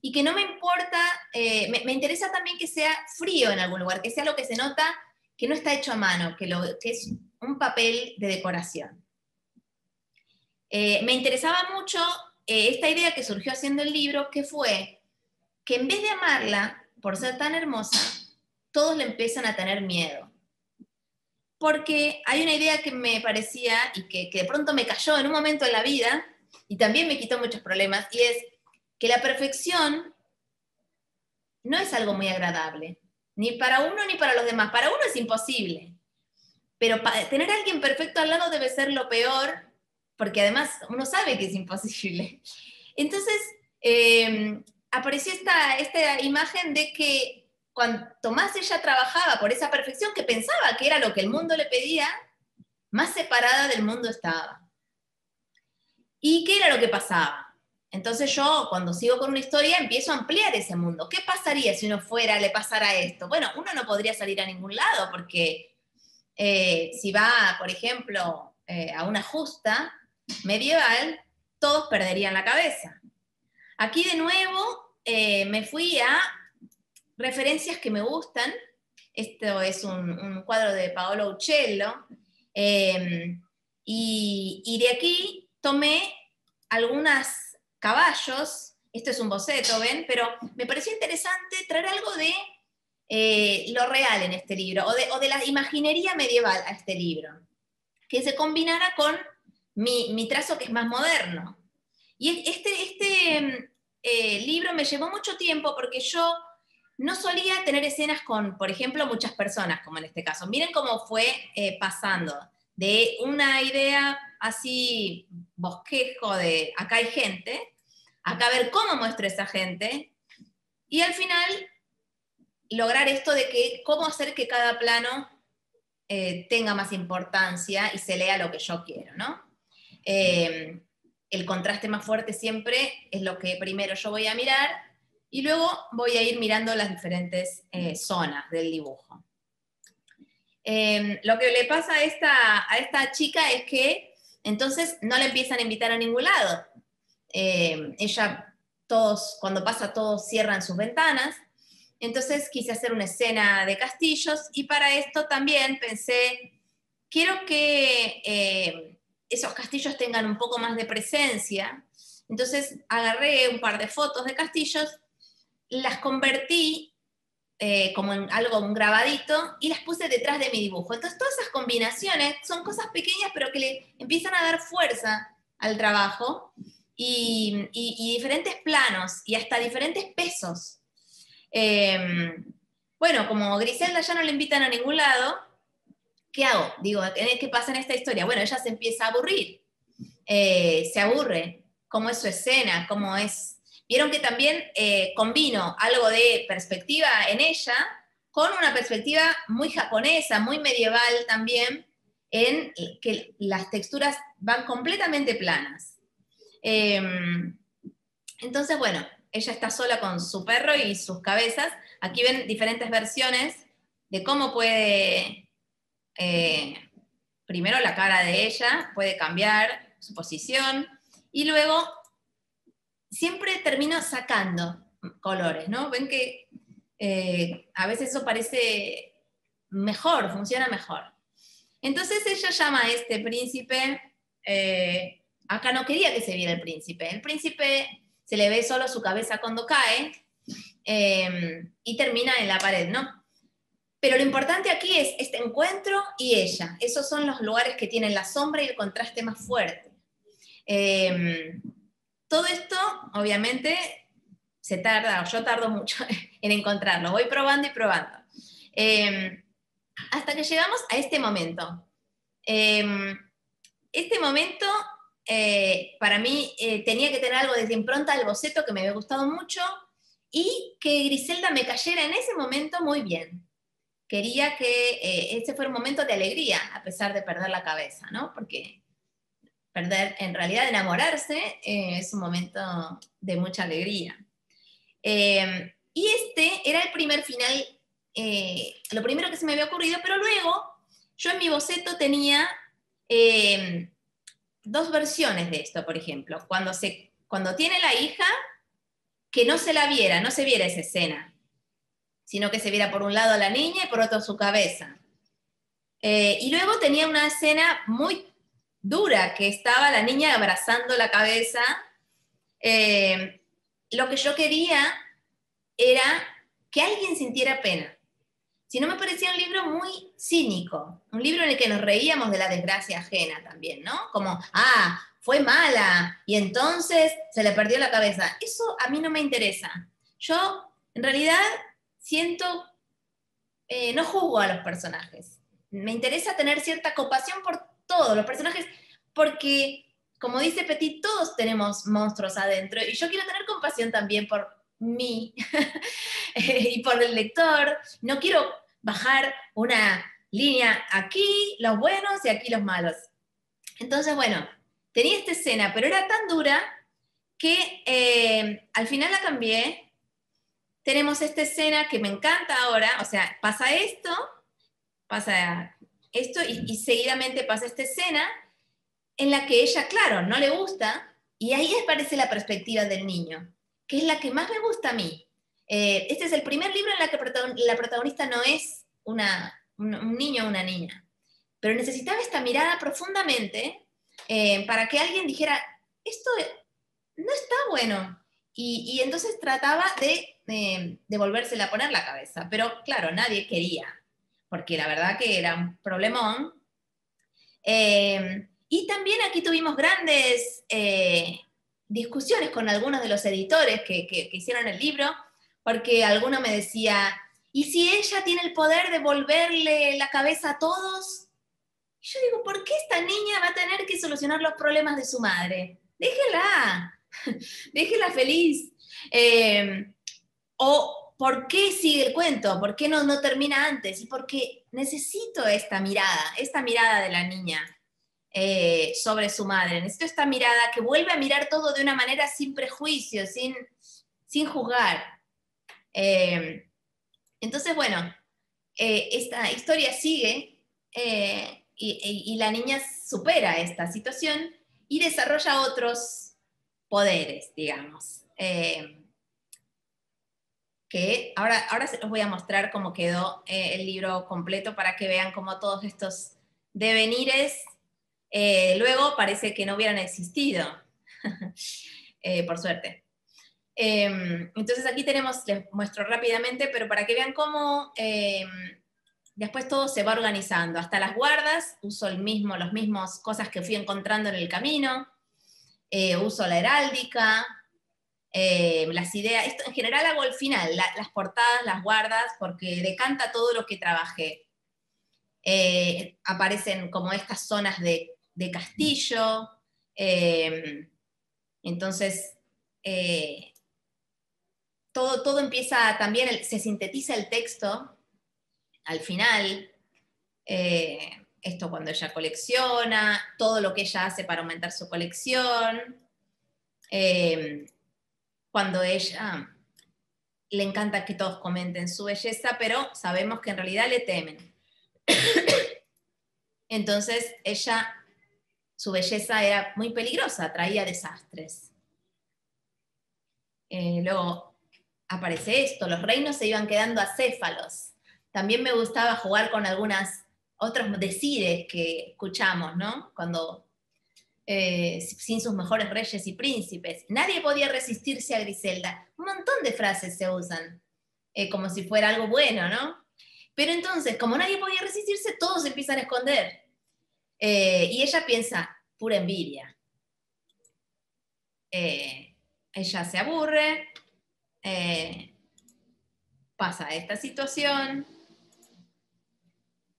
y que no me importa, me interesa también que sea frío en algún lugar, que sea lo que se nota que no está hecho a mano, que es un papel de decoración. Me interesaba mucho esta idea que surgió haciendo el libro, que fue que en vez de amarla por ser tan hermosa, todos le empiezan a tener miedo. Porque hay una idea que me parecía y que de pronto me cayó en un momento en la vida y también me quitó muchos problemas, y es que la perfección no es algo muy agradable, ni para uno ni para los demás. Para uno es imposible, pero tener a alguien perfecto al lado debe ser lo peor, porque además uno sabe que es imposible. Entonces apareció esta imagen de que cuanto más ella trabajaba por esa perfección que pensaba que era lo que el mundo le pedía, más separada del mundo estaba. ¿Y qué era lo que pasaba? Entonces yo, cuando sigo con una historia, empiezo a ampliar ese mundo. ¿Qué pasaría si uno le pasara esto? Bueno, uno no podría salir a ningún lado, porque si va, por ejemplo, a una justa medieval, todos perderían la cabeza. Aquí de nuevo me fui a referencias que me gustan. Esto es un cuadro de Paolo Uccello, y de aquí tomé algunos caballos. Esto es un boceto, ¿ven? Pero me pareció interesante traer algo de lo real en este libro, o de la imaginería medieval a este libro, que se combinara con mi trazo, que es más moderno. Y este libro me llevó mucho tiempo, porque yo no solía tener escenas con, por ejemplo, muchas personas, como en este caso. Miren cómo fue pasando de una idea así bosquejo de acá hay gente, acá a ver cómo muestro esa gente, y al final lograr esto de que cómo hacer que cada plano tenga más importancia y se lea lo que yo quiero, ¿no? El contraste más fuerte siempre es lo que primero yo voy a mirar, y luego voy a ir mirando las diferentes zonas del dibujo. Lo que le pasa a esta chica es que entonces no la empiezan a invitar a ningún lado. Ella, cuando pasa, todos cierran sus ventanas. Entonces quise hacer una escena de castillos, y para esto también pensé, quiero que esos castillos tengan un poco más de presencia. Entonces agarré un par de fotos de castillos, las convertí como en algo, un grabadito, y las puse detrás de mi dibujo. Entonces todas esas combinaciones son cosas pequeñas, pero que le empiezan a dar fuerza al trabajo, y diferentes planos, y hasta diferentes pesos. Bueno, como Griselda ya no le invitan a ningún lado, ¿qué hago? Digo, ¿qué pasa en esta historia? Bueno, ella se empieza a aburrir, se aburre, cómo es su escena, cómo es... Vieron que también combino algo de perspectiva en ella con una perspectiva muy japonesa, muy medieval también, en que las texturas van completamente planas. Entonces, bueno, ella está sola con su perro y sus cabezas. Aquí ven diferentes versiones de cómo puede, primero la cara de ella, puede cambiar su posición, y luego siempre termino sacando colores, ¿no? Ven que a veces eso parece mejor, funciona mejor. Entonces ella llama a este príncipe, acá no quería que se viera el príncipe se le ve solo su cabeza cuando cae, y termina en la pared, ¿no? Pero lo importante aquí es este encuentro y ella. Esos son los lugares que tienen la sombra y el contraste más fuerte. Todo esto, obviamente, yo tardo mucho en encontrarlo. Voy probando y probando. Hasta que llegamos a este momento. Este momento, para mí, tenía que tener algo desde impronta del boceto que me había gustado mucho, y que Griselda me cayera en ese momento muy bien. Quería que ese fuera un momento de alegría, a pesar de perder la cabeza, ¿no? Porque en realidad enamorarse es un momento de mucha alegría. Y este era el primer final, lo primero que se me había ocurrido, pero luego yo en mi boceto tenía dos versiones de esto, por ejemplo. Cuando tiene la hija, que no se viera esa escena, sino que se viera por un lado la niña y por otro su cabeza. Y luego tenía una escena muy dura, que estaba la niña abrazando la cabeza. Lo que yo quería era que alguien sintiera pena. Si no, me parecía un libro muy cínico, un libro en el que nos reíamos de la desgracia ajena también, ¿no? Como, fue mala, y entonces se le perdió la cabeza. Eso a mí no me interesa. Yo, en realidad, no juzgo a los personajes. Me interesa tener cierta compasión por todos los personajes, porque, como dice Petit, todos tenemos monstruos adentro, y yo quiero tener compasión también por mí y por el lector. No quiero bajar una línea, aquí los buenos y aquí los malos. Entonces, bueno, tenía esta escena, pero era tan dura que al final la cambié. Tenemos esta escena que me encanta ahora, o sea, pasa esto y seguidamente pasa esta escena en la que ella, claro, no le gusta, Y ahí aparece la perspectiva del niño, que es la que más me gusta a mí. Este es el primer libro en el que la protagonista no es un niño o una niña, pero necesitaba esta mirada profundamente para que alguien dijera, esto no está bueno. Y entonces trataba de volvérsela a poner la cabeza, pero claro, nadie quería, porque la verdad que era un problemón. Y también aquí tuvimos grandes discusiones con algunos de los editores que hicieron el libro, porque alguno me decía, ¿y si ella tiene el poder de volverle la cabeza a todos? Y yo digo, ¿por qué esta niña va a tener que solucionar los problemas de su madre? Déjela, déjela feliz. O ¿por qué sigue el cuento? ¿Por qué no termina antes? Y porque necesito esta mirada de la niña sobre su madre. Necesito esta mirada que vuelve a mirar todo de una manera sin prejuicio, sin juzgar. Entonces, bueno, esta historia sigue y la niña supera esta situación y desarrolla otros poderes, digamos. Que ahora se los voy a mostrar cómo quedó el libro completo para que vean cómo todos estos devenires luego parece que no hubieran existido, por suerte. Entonces aquí tenemos, les muestro rápidamente, pero para que vean cómo después todo se va organizando. Hasta las guardas, uso las mismas cosas que fui encontrando en el camino, uso la heráldica, las ideas, esto en general hago el final, las portadas, las guardas, porque decanta todo lo que trabajé. Aparecen como estas zonas de castillo, entonces todo empieza también, se sintetiza el texto al final, esto cuando ella colecciona, todo lo que ella hace para aumentar su colección, cuando ella le encanta que todos comenten su belleza, pero sabemos que en realidad le temen. Entonces su belleza era muy peligrosa, traía desastres. Luego aparece esto, los reinos se iban quedando acéfalos. También me gustaba jugar con otros decires que escuchamos, ¿no? Cuando sin sus mejores reyes y príncipes. Nadie podía resistirse a Griselda. Un montón de frases se usan, como si fuera algo bueno, ¿no? Pero entonces, como nadie podía resistirse, todos se empiezan a esconder. Y ella piensa, pura envidia. Ella se aburre, pasa esta situación,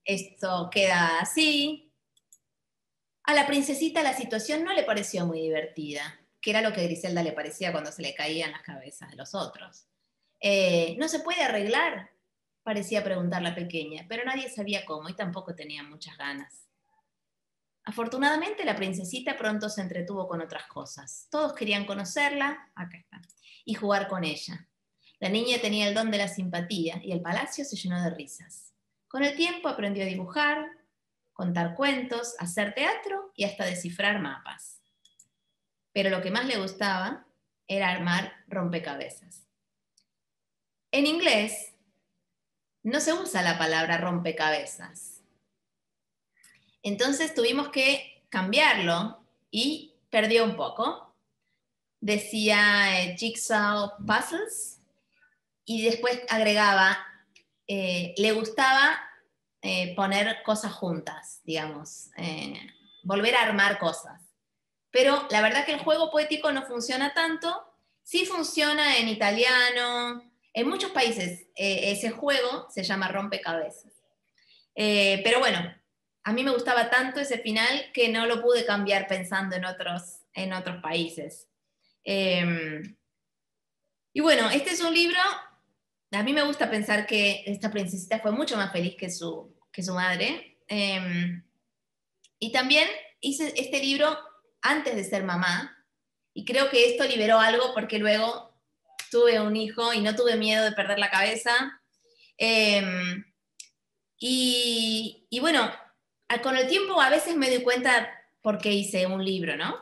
esto queda así. A la princesita la situación no le pareció muy divertida, que era lo que a Griselda le parecía cuando se le caían las cabezas de los otros. ¿No se puede arreglar? Parecía preguntar la pequeña, pero nadie sabía cómo y tampoco tenía muchas ganas. Afortunadamente la princesita pronto se entretuvo con otras cosas. Todos querían conocerla, acá está, y jugar con ella. La niña tenía el don de la simpatía y el palacio se llenó de risas. Con el tiempo aprendió a dibujar, contar cuentos, hacer teatro y hasta descifrar mapas. Pero lo que más le gustaba era armar rompecabezas. En inglés no se usa la palabra rompecabezas. Entonces tuvimos que cambiarlo y perdió un poco. Decía jigsaw puzzles y después agregaba, le gustaba poner cosas juntas, digamos, volver a armar cosas. Pero la verdad que el juego poético no funciona tanto, sí funciona en italiano, en muchos países ese juego se llama rompecabezas. Pero bueno, a mí me gustaba tanto ese final que no lo pude cambiar pensando en otros países. Y bueno, este es un libro, a mí me gusta pensar que esta princesita fue mucho más feliz que su madre. Y también hice este libro antes de ser mamá, y creo que esto liberó algo porque luego tuve un hijo y no tuve miedo de perder la cabeza. Y bueno, con el tiempo a veces me doy cuenta por qué hice un libro, ¿no?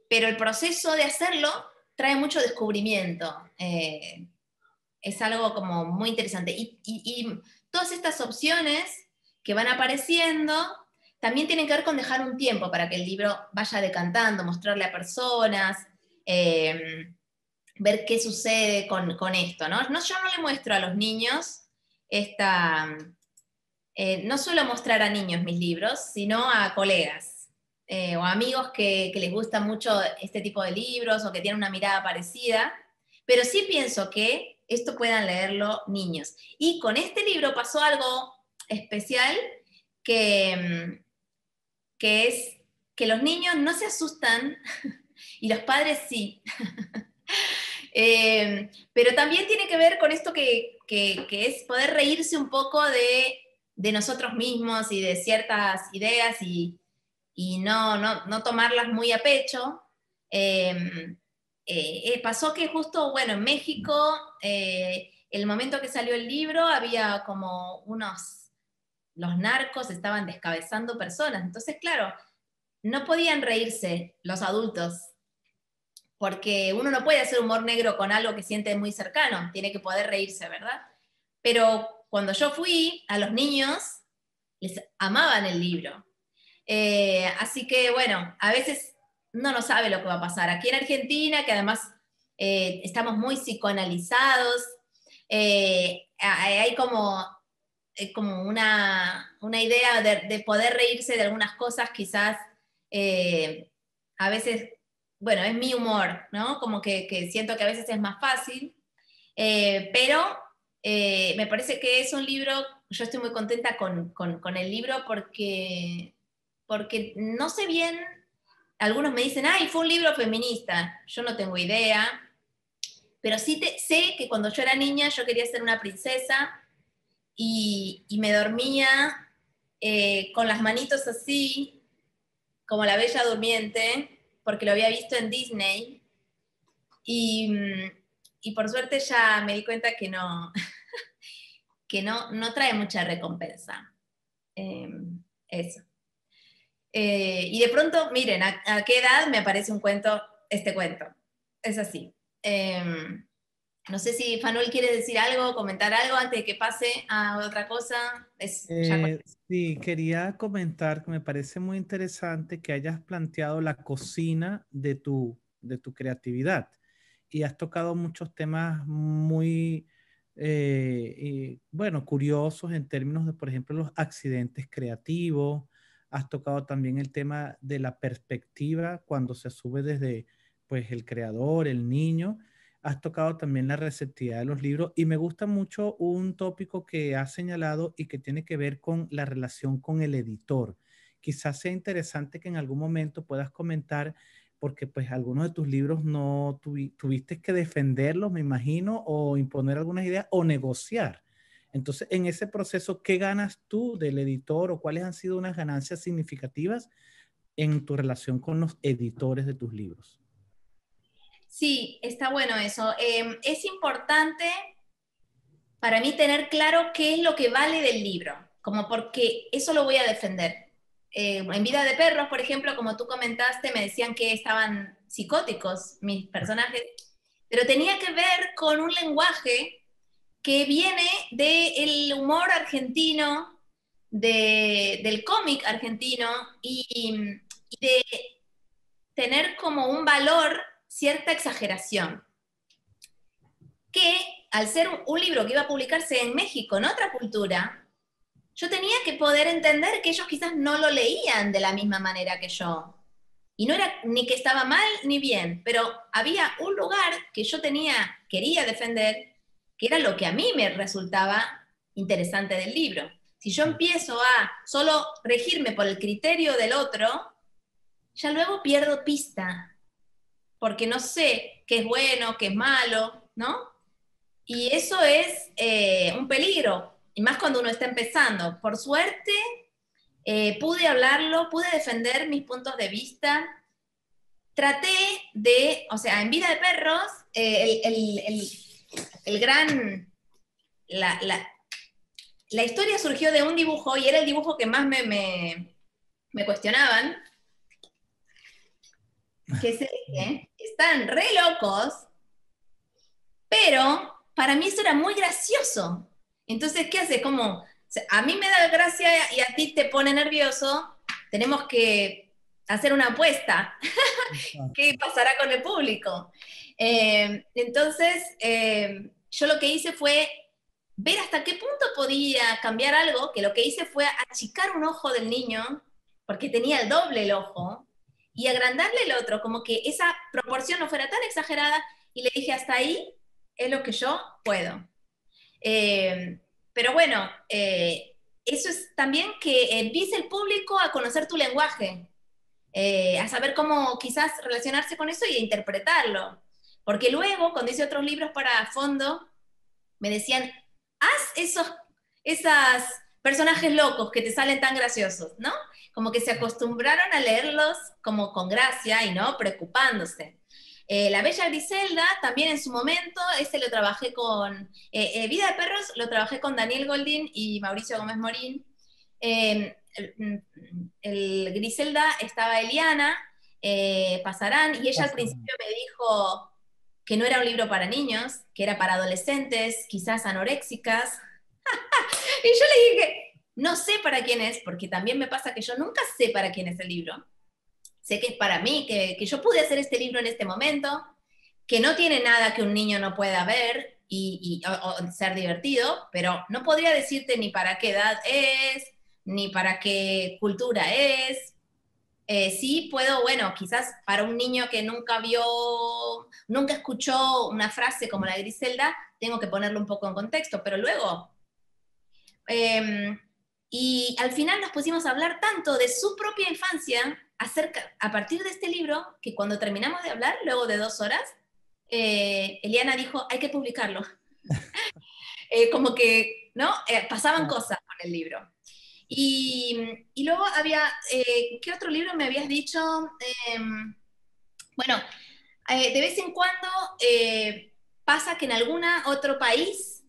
pero el proceso de hacerlo trae mucho descubrimiento. Es algo como muy interesante. Y todas estas opciones que van apareciendo también tienen que ver con dejar un tiempo para que el libro vaya decantando, mostrarle a personas, ver qué sucede con esto, ¿no? Yo no le muestro a los niños no suelo mostrar a niños mis libros, sino a colegas o amigos que les gusta mucho este tipo de libros o que tienen una mirada parecida, pero sí pienso que esto puedan leerlo niños. Y con este libro pasó algo especial que es que los niños no se asustan y los padres sí. Pero también tiene que ver con esto que es poder reírse un poco de nosotros mismos y de ciertas ideas y no tomarlas muy a pecho. Pasó que justo, bueno, en México, el momento que salió el libro, había como los narcos estaban descabezando personas. Entonces, claro, no podían reírse los adultos, porque uno no puede hacer humor negro con algo que siente muy cercano, tiene que poder reírse, ¿verdad? Pero cuando yo fui, a los niños les amaban el libro. Así que, bueno, a veces uno no sabe lo que va a pasar. Aquí en Argentina, que además estamos muy psicoanalizados, hay como una idea de poder reírse de algunas cosas, quizás a veces, bueno, es mi humor, ¿no? Como que siento que a veces es más fácil, pero me parece que es un libro, yo estoy muy contenta con el libro porque no sé bien, algunos me dicen, ay, fue un libro feminista, yo no tengo idea, pero sí sé que cuando yo era niña yo quería ser una princesa y me dormía con las manitos así, como la Bella Durmiente, porque lo había visto en Disney, y por suerte ya me di cuenta que no, que no trae mucha recompensa. Eso. Y de pronto, miren, a qué edad me aparece este cuento. Es así. No sé si Fanuel quiere decir algo, comentar algo antes de que pase a otra cosa. Sí, quería comentar que me parece muy interesante que hayas planteado la cocina de tu creatividad y has tocado muchos temas muy, bueno, curiosos en términos de, por ejemplo, los accidentes creativos. Has tocado también el tema de la perspectiva cuando se sube desde, pues, el creador, el niño. Has tocado también la receptividad de los libros y me gusta mucho un tópico que has señalado y que tiene que ver con la relación con el editor. Quizás sea interesante que en algún momento puedas comentar, porque pues algunos de tus libros no tuviste que defenderlos, me imagino, o imponer algunas ideas o negociar. Entonces, en ese proceso, ¿qué ganas tú del editor o cuáles han sido unas ganancias significativas en tu relación con los editores de tus libros? Sí, está bueno eso. Es importante para mí tener claro qué es lo que vale del libro, como porque eso lo voy a defender. En Vida de Perros, por ejemplo, como tú comentaste, me decían que estaban psicóticos mis personajes, pero tenía que ver con un lenguaje que viene del humor argentino, del cómic argentino y de tener como un valor cierta exageración, que al ser un libro que iba a publicarse en México, en otra cultura, yo tenía que poder entender que ellos quizás no lo leían de la misma manera que yo. Y no era ni que estaba mal ni bien, pero había un lugar que yo quería defender, que era lo que a mí me resultaba interesante del libro. Si yo empiezo a solo regirme por el criterio del otro, ya luego pierdo pista, porque no sé qué es bueno, qué es malo, ¿no? Y eso es un peligro, y más cuando uno está empezando. Por suerte, pude hablarlo, pude defender mis puntos de vista. Traté o sea, en Vida de Perros, el gran, la historia surgió de un dibujo, y era el dibujo que más me cuestionaban, que se dice, están re locos, pero para mí eso era muy gracioso. Entonces, ¿qué haces? Como, o sea, a mí me da gracia y a ti te pone nervioso, tenemos que hacer una apuesta. ¿Qué pasará con el público? Entonces, yo lo que hice fue ver hasta qué punto podía cambiar algo, que lo que hice fue achicar un ojo del niño, porque tenía el doble el ojo, y agrandarle el otro, como que esa proporción no fuera tan exagerada, y le dije, hasta ahí es lo que yo puedo. Pero bueno, eso es también que empiece el público a conocer tu lenguaje, a saber cómo quizás relacionarse con eso y a interpretarlo. Porque luego, cuando hice otros libros para fondo, me decían, haz esos personajes locos que te salen tan graciosos, ¿no? Como que se acostumbraron a leerlos como con gracia y no preocupándose. La Bella Griselda, también en su momento, lo trabajé con, Vida de Perros, lo trabajé con Daniel Goldin y Mauricio Gómez Morín. El Griselda estaba Eliana Pasarán, y ella al principio me dijo que no era un libro para niños, que era para adolescentes, quizás anoréxicas. Y yo le dije, no sé para quién es, porque también me pasa que yo nunca sé para quién es el libro. Sé que es para mí, que yo pude hacer este libro en este momento, que no tiene nada que un niño no pueda ver o ser divertido, pero no podría decirte ni para qué edad es, ni para qué cultura es. Sí puedo, bueno, quizás para un niño que nunca vio, nunca escuchó una frase como la de Griselda, tengo que ponerlo un poco en contexto, pero luego... y al final nos pusimos a hablar tanto de su propia infancia a partir de este libro, que cuando terminamos de hablar, luego de 2 horas, Eliana dijo, hay que publicarlo. Como que, ¿no? Pasaban cosas con el libro. Y luego había, ¿qué otro libro me habías dicho? Bueno, de vez en cuando pasa que en algún otro país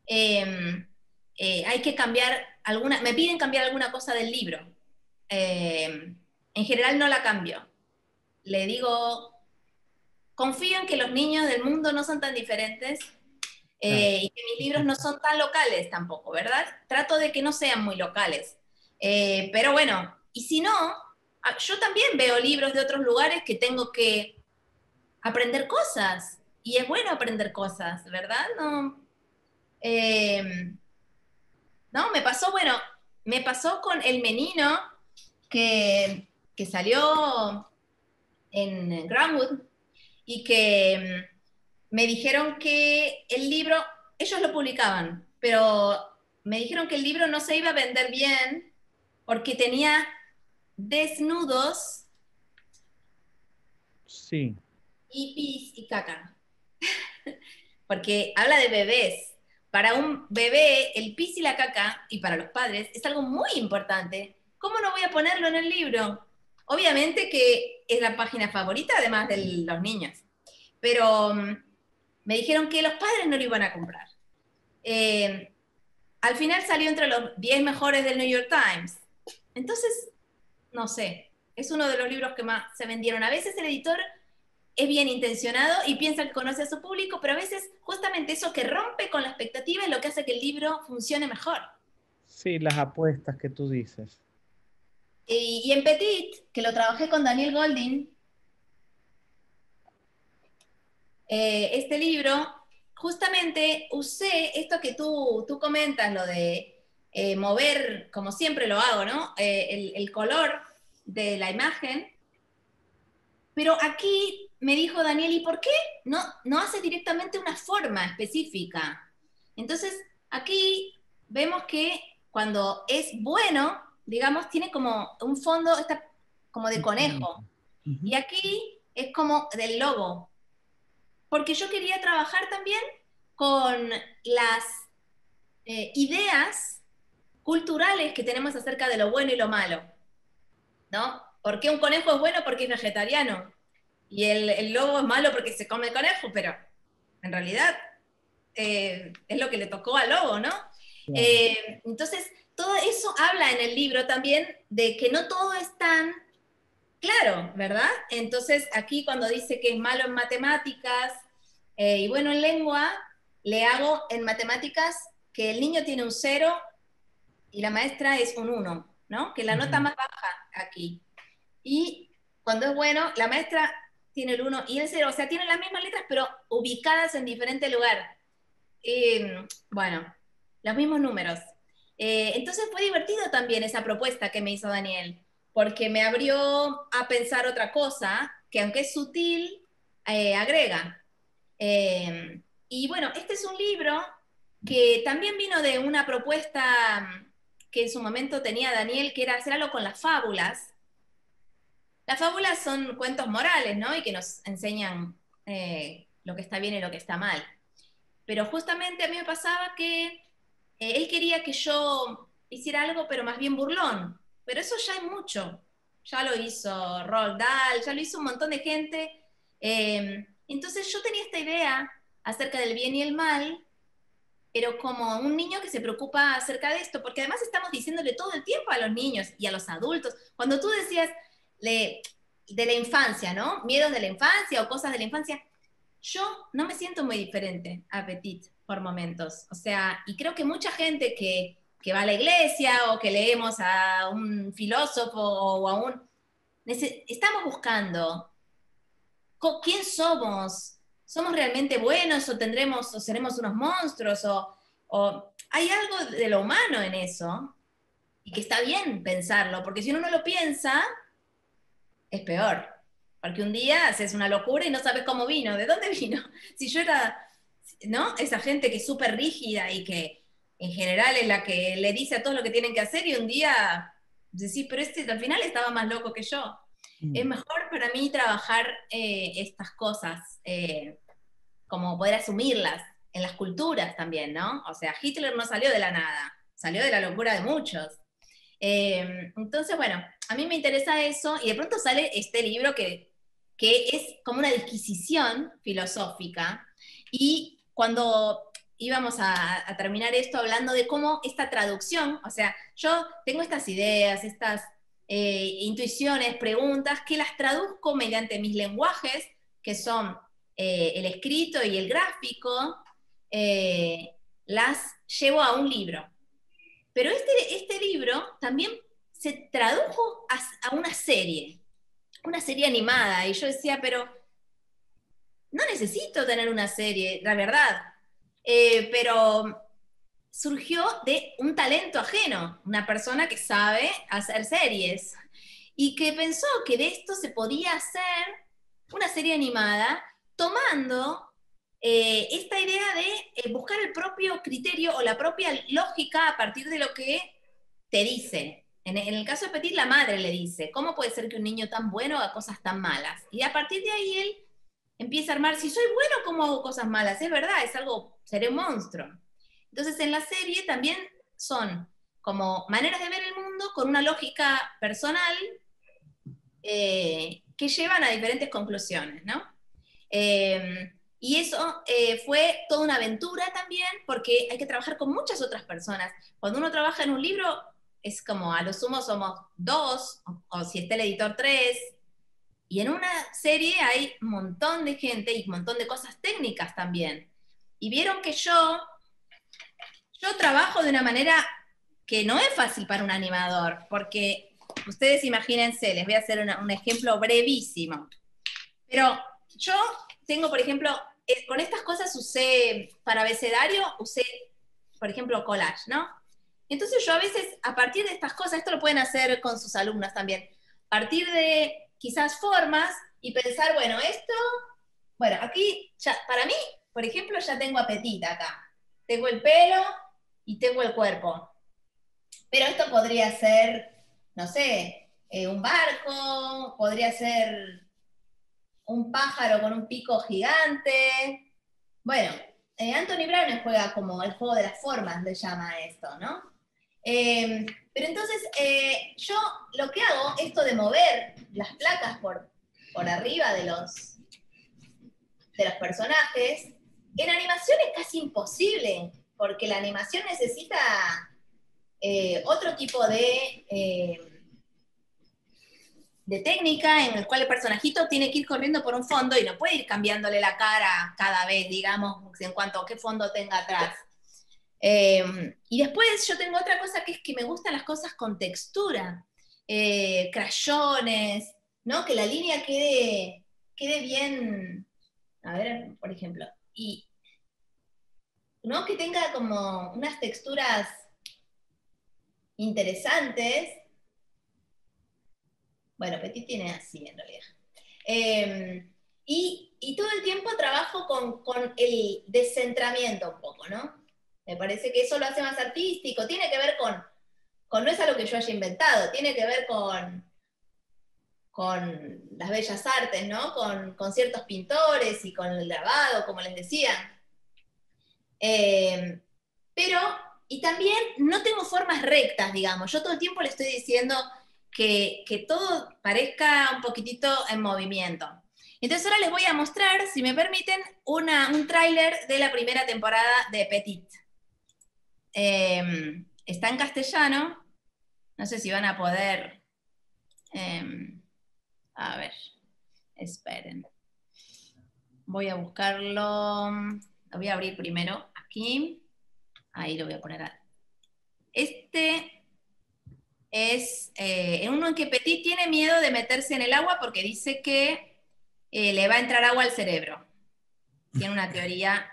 hay que cambiar me piden cambiar alguna cosa del libro. En general no la cambio. Le digo, confío en que los niños del mundo no son tan diferentes y que mis libros no son tan locales tampoco, ¿verdad? Trato de que no sean muy locales. Pero bueno, y si no, yo también veo libros de otros lugares que tengo que aprender cosas. Y es bueno aprender cosas, ¿verdad? No, no, me pasó con El Menino, que salió en Granwood, y que me dijeron que el libro, ellos lo publicaban, pero me dijeron que el libro no se iba a vender bien porque tenía desnudos, Sí. y pis y caca. Porque habla de bebés. Para un bebé, el pis y la caca, y para los padres, es algo muy importante. ¿Cómo no voy a ponerlo en el libro? Obviamente que es la página favorita, además de los niños. Pero me dijeron que los padres no lo iban a comprar. Al final salió entre los 10 mejores del New York Times. Entonces, no sé, es uno de los libros que más se vendieron. A veces el editor es bien intencionado y piensa que conoce a su público, pero a veces justamente eso que rompe con la expectativa es lo que hace que el libro funcione mejor. Sí, las apuestas que tú dices. Y en Petit, que lo trabajé con Daniel Goldin, este libro, justamente usé esto que tú comentas, lo de mover, como siempre lo hago, ¿no? El color de la imagen. Pero aquí me dijo Daniel, ¿y por qué no hace directamente una forma específica? Entonces, aquí vemos que cuando es bueno, digamos, tiene como un fondo está como de conejo. Y aquí es como del lobo. Porque yo quería trabajar también con las ideas culturales que tenemos acerca de lo bueno y lo malo, ¿no? ¿Por qué un conejo es bueno? Porque es vegetariano. Y el lobo es malo porque se come el conejo, pero en realidad es lo que le tocó al lobo, ¿no? Claro. Entonces, todo eso habla en el libro también de que no todo es tan Claro, ¿verdad? Entonces aquí cuando dice que es malo en matemáticas y bueno en lengua, le hago en matemáticas que el niño tiene un 0 y la maestra es un 1, ¿no? Que es la nota más baja aquí. Y cuando es bueno, la maestra tiene el 1 y el 0, o sea, tienen las mismas letras pero ubicadas en diferente lugar. Bueno, los mismos números. Entonces fue divertido también esa propuesta que me hizo Daniel, porque me abrió a pensar otra cosa, que aunque es sutil, agrega. Y bueno, este es un libro que también vino de una propuesta que en su momento tenía Daniel, que era hacer algo con las fábulas. Las fábulas son cuentos morales, ¿no? Y que nos enseñan lo que está bien y lo que está mal. Pero justamente a mí me pasaba que él quería que yo hiciera algo, pero más bien burlón. Pero eso ya hay mucho. Ya lo hizo Roald Dahl, ya lo hizo un montón de gente. Entonces yo tenía esta idea acerca del bien y el mal, pero como un niño que se preocupa acerca de esto, porque además estamos diciéndole todo el tiempo a los niños y a los adultos. Cuando tú decías de la infancia, ¿no? Miedos de la infancia o cosas de la infancia, yo no me siento muy diferente a Petit por momentos. O sea, y creo que mucha gente que va a la iglesia o que leemos a un filósofo o a un... Estamos buscando quién somos. ¿Somos realmente buenos o tendremos o seremos unos monstruos? O hay algo de lo humano en eso y que está bien pensarlo, porque si uno no lo piensa, es peor. Porque un día haces una locura y no sabes cómo vino, de dónde vino. Si yo era, ¿no? Esa gente que es súper rígida y que en general es la que le dice a todos lo que tienen que hacer y un día decís, pero este al final estaba más loco que yo. Es mejor para mí trabajar estas cosas, como poder asumirlas en las culturas también, ¿no? O sea, Hitler no salió de la nada, salió de la locura de muchos. Entonces, bueno, a mí me interesa eso y de pronto sale este libro que es como una disquisición filosófica y cuando íbamos a terminar esto hablando de cómo esta traducción, o sea, yo tengo estas ideas, estas intuiciones, preguntas, que las traduzco mediante mis lenguajes, que son el escrito y el gráfico, las llevo a un libro. Pero este libro también se tradujo a una serie animada, y yo decía, pero no necesito tener una serie, la verdad. Pero surgió de un talento ajeno, una persona que sabe hacer series, y que pensó que de esto se podía hacer una serie animada tomando esta idea de buscar el propio criterio o la propia lógica a partir de lo que te dice. En el caso de Petit, la madre le dice, ¿cómo puede ser que un niño tan bueno haga cosas tan malas? Y a partir de ahí él empieza a armar, si soy bueno, ¿cómo hago cosas malas? Es verdad, es algo, seré un monstruo. Entonces en la serie también son como maneras de ver el mundo con una lógica personal que llevan a diferentes conclusiones, ¿no? Y eso fue toda una aventura también, porque hay que trabajar con muchas otras personas. Cuando uno trabaja en un libro, es como a lo sumo somos 2, o si está el editor 3, y en una serie hay un montón de gente y un montón de cosas técnicas también. Y vieron que yo trabajo de una manera que no es fácil para un animador, porque ustedes imagínense, les voy a hacer un ejemplo brevísimo. Pero yo tengo, por ejemplo, con estas cosas para abecedario, usé, por ejemplo, collage, ¿no? Entonces yo a veces, a partir de estas cosas, esto lo pueden hacer con sus alumnos también, a partir de quizás formas y pensar, bueno, aquí, ya, para mí, por ejemplo, ya tengo a Petit acá. Tengo el pelo y tengo el cuerpo. Pero esto podría ser, no sé, un barco, podría ser un pájaro con un pico gigante. Bueno, Anthony Brown juega como el juego de las formas, le llama esto, ¿no? Pero entonces yo lo que hago, esto de mover las placas por arriba de los personajes, en animación es casi imposible, porque la animación necesita otro tipo de de técnica en el cual el personajito tiene que ir corriendo por un fondo y no puede ir cambiándole la cara cada vez, digamos, en cuanto a qué fondo tenga atrás. Y después yo tengo otra cosa que es que me gustan las cosas con textura, crayones, ¿no? Que la línea quede bien, a ver, por ejemplo, y ¿no? Que tenga como unas texturas interesantes. Bueno, Petit tiene así en realidad. Y todo el tiempo trabajo con el descentramiento un poco, ¿no? Me parece que eso lo hace más artístico, tiene que ver no es algo que yo haya inventado, tiene que ver con las bellas artes, ¿no? Con ciertos pintores y con el grabado, como les decía. Pero, y también no tengo formas rectas, digamos. Yo todo el tiempo le estoy diciendo que todo parezca un poquitito en movimiento. Entonces ahora les voy a mostrar, si me permiten, un tráiler de la primera temporada de Petit. Está en castellano, no sé si van a poder... a ver, esperen. Voy a buscarlo, lo voy a abrir primero aquí. Ahí lo voy a poner. Este es uno en que Petit tiene miedo de meterse en el agua porque dice que le va a entrar agua al cerebro. Tiene una teoría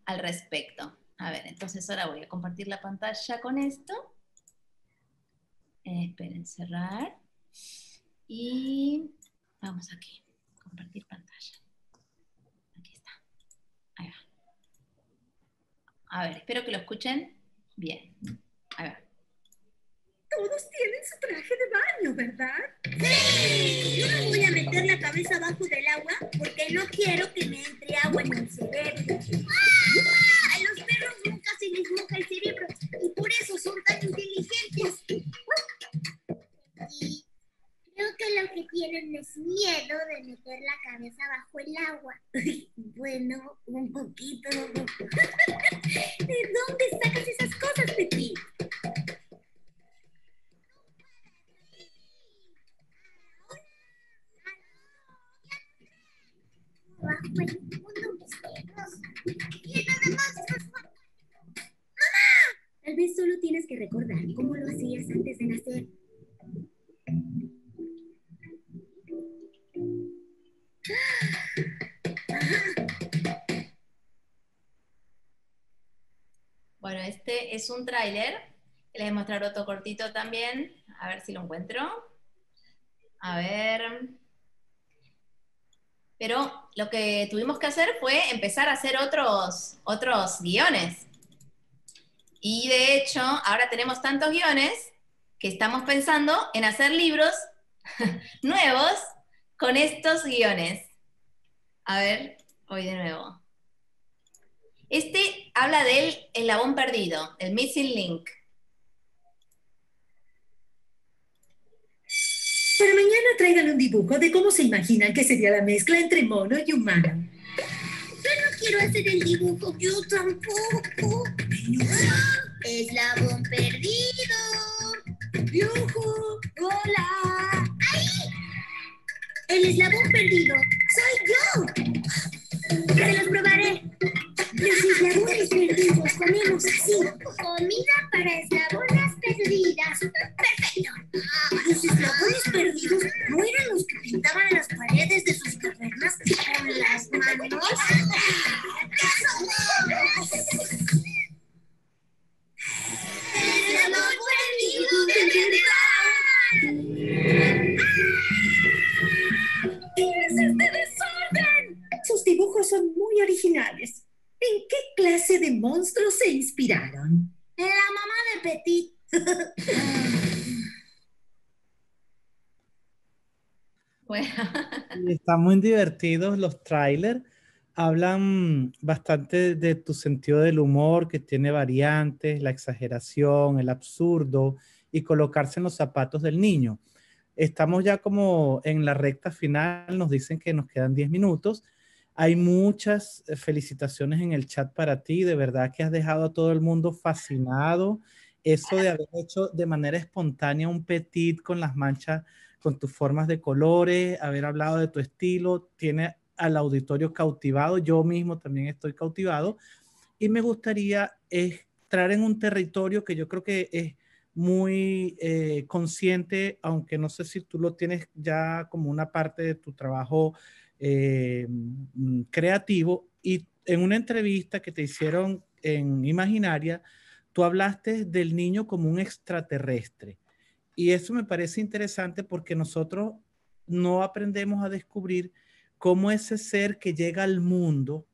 al respecto. A ver, entonces ahora voy a compartir la pantalla con esto. Esperen, cerrar. Y vamos aquí, compartir pantalla. Aquí está. Ahí va. A ver, espero que lo escuchen bien. Ahí va. Todos tienen su traje de baño, ¿verdad? ¡Sí! Yo no voy a meter la cabeza abajo del agua porque no quiero que me entre agua en el cerebro. ¡Ah! A los perros nunca se les moja el cerebro y por eso son tan inteligentes. Y creo que lo que tienen es miedo de meter la cabeza bajo el agua. Bueno, un poquito. ¿De dónde sacas esas cosas, Petit? Bajo el mundo misterioso, lleno de monstruos. ¡Mamá! Tal vez solo tienes que recordar cómo lo hacías antes de nacer. Bueno, este es un tráiler. Les voy a mostrar otro cortito también. A ver si lo encuentro. A ver. Pero lo que tuvimos que hacer fue empezar a hacer otros guiones. Y de hecho, ahora tenemos tantos guiones que estamos pensando en hacer libros nuevos con estos guiones. A ver, voy de nuevo. Este habla del eslabón perdido, el missing link. Para mañana traigan un dibujo de cómo se imaginan que sería la mezcla entre mono y humano. Yo no quiero hacer el dibujo. Yo tampoco. Eslabón perdido. Piojo. Hola. ¡Ahí! El eslabón perdido soy yo. Se los probaré. Los eslabones perdidos comemos así. Comida para eslabones perdidas. Perfecto. Los eslabones perdidos no eran los que pintaban las paredes de sus cavernas con las manos. ¡Eslabón perdido de verdad! ¿Qué es este desorden? Sus dibujos son muy originales. ¿En qué clase de monstruos se inspiraron? En la mamá de Petit. Bueno. Están muy divertidos los trailers. Hablan bastante de tu sentido del humor, que tiene variantes, la exageración, el absurdo y colocarse en los zapatos del niño. Estamos ya como en la recta final, nos dicen que nos quedan 10 minutos. Hay muchas felicitaciones en el chat para ti, de verdad que has dejado a todo el mundo fascinado. Eso de haber hecho de manera espontánea un Petit con las manchas con tus formas de colores, haber hablado de tu estilo, tiene al auditorio cautivado, yo mismo también estoy cautivado, y me gustaría entrar en un territorio que yo creo que es muy consciente, aunque no sé si tú lo tienes ya como una parte de tu trabajo creativo, y en una entrevista que te hicieron en Imaginaria, tú hablaste del niño como un extraterrestre. Y eso me parece interesante porque nosotros no aprendemos a descubrir cómo ese ser que llega al mundo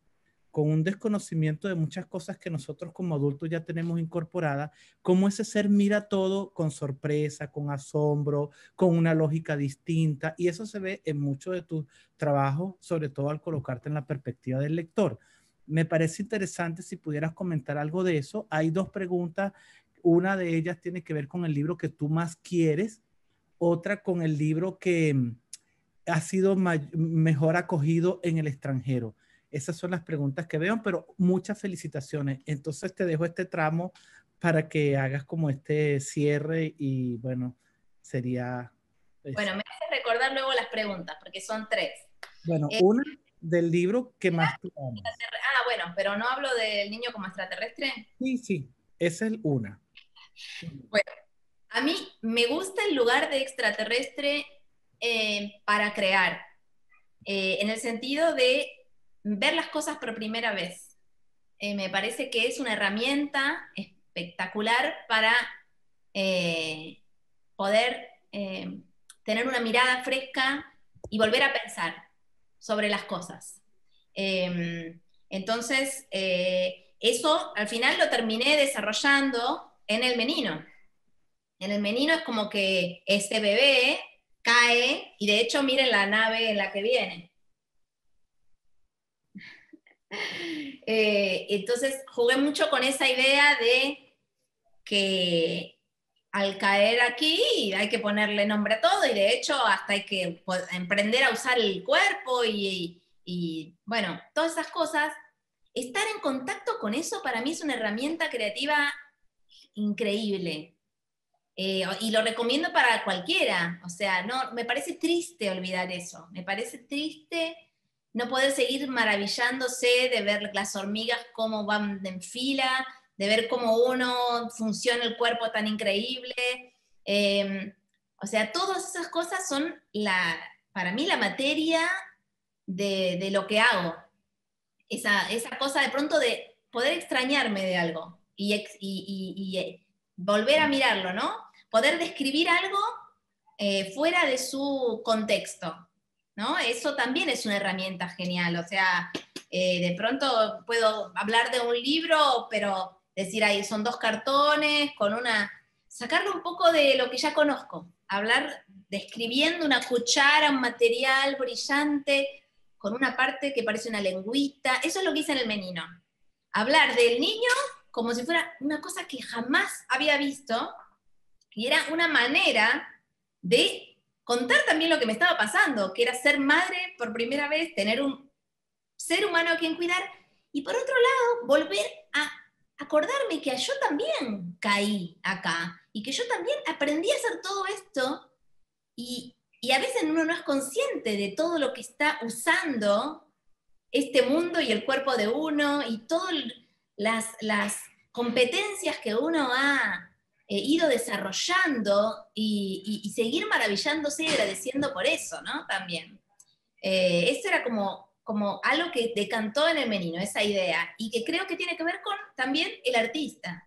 con un desconocimiento de muchas cosas que nosotros como adultos ya tenemos incorporadas, cómo ese ser mira todo con sorpresa, con asombro, con una lógica distinta. Y eso se ve en mucho de tu trabajo, sobre todo al colocarte en la perspectiva del lector. Me parece interesante si pudieras comentar algo de eso. Hay dos preguntas. Una de ellas tiene que ver con el libro que tú más quieres, otra con el libro que ha sido mejor acogido en el extranjero. Esas son las preguntas que veo, pero muchas felicitaciones. Entonces te dejo este tramo para que hagas como este cierre y bueno, sería... Bueno, me hace recordar luego las preguntas, porque son 3. Bueno, una del libro que más tú amas. Bueno, pero no hablo del niño como extraterrestre. Sí, sí, esa es una. Bueno, a mí me gusta el lugar de extraterrestre para crear, en el sentido de ver las cosas por primera vez. Me parece que es una herramienta espectacular para poder tener una mirada fresca y volver a pensar sobre las cosas. Entonces, eso al final lo terminé desarrollando en El Menino. En El Menino es como que ese bebé cae, y de hecho miren la nave en la que viene. Entonces jugué mucho con esa idea de que al caer aquí hay que ponerle nombre a todo, y de hecho hasta hay que emprender a usar el cuerpo y bueno, todas esas cosas. Estar en contacto con eso para mí es una herramienta creativa increíble. Y lo recomiendo para cualquiera. O sea, no, me parece triste olvidar eso. Me parece triste no poder seguir maravillándose de ver las hormigas cómo van en fila, de ver cómo uno funciona el cuerpo tan increíble. O sea, todas esas cosas son para mí la materia de lo que hago. Esa cosa de pronto de poder extrañarme de algo y volver a mirarlo, ¿no? Poder describir algo fuera de su contexto, ¿no? Eso también es una herramienta genial. O sea, de pronto puedo hablar de un libro, pero decir, ahí son 2 cartones con sacarlo un poco de lo que ya conozco, hablar describiendo una cuchara, un material brillante, con una parte que parece una lengüita. Eso es lo que hice en El Menino. Hablar del niño como si fuera una cosa que jamás había visto, y era una manera de contar también lo que me estaba pasando, que era ser madre por primera vez, tener un ser humano a quien cuidar, y por otro lado, volver a acordarme que yo también caí acá, y que yo también aprendí a hacer todo esto, y a veces uno no es consciente de todo lo que está usando este mundo y el cuerpo de uno, y todas las competencias que uno ha ido desarrollando, y seguir maravillándose y agradeciendo por eso, ¿no? También. Eso era como algo que decantó en El Menino, esa idea, y que creo que tiene que ver con también el artista,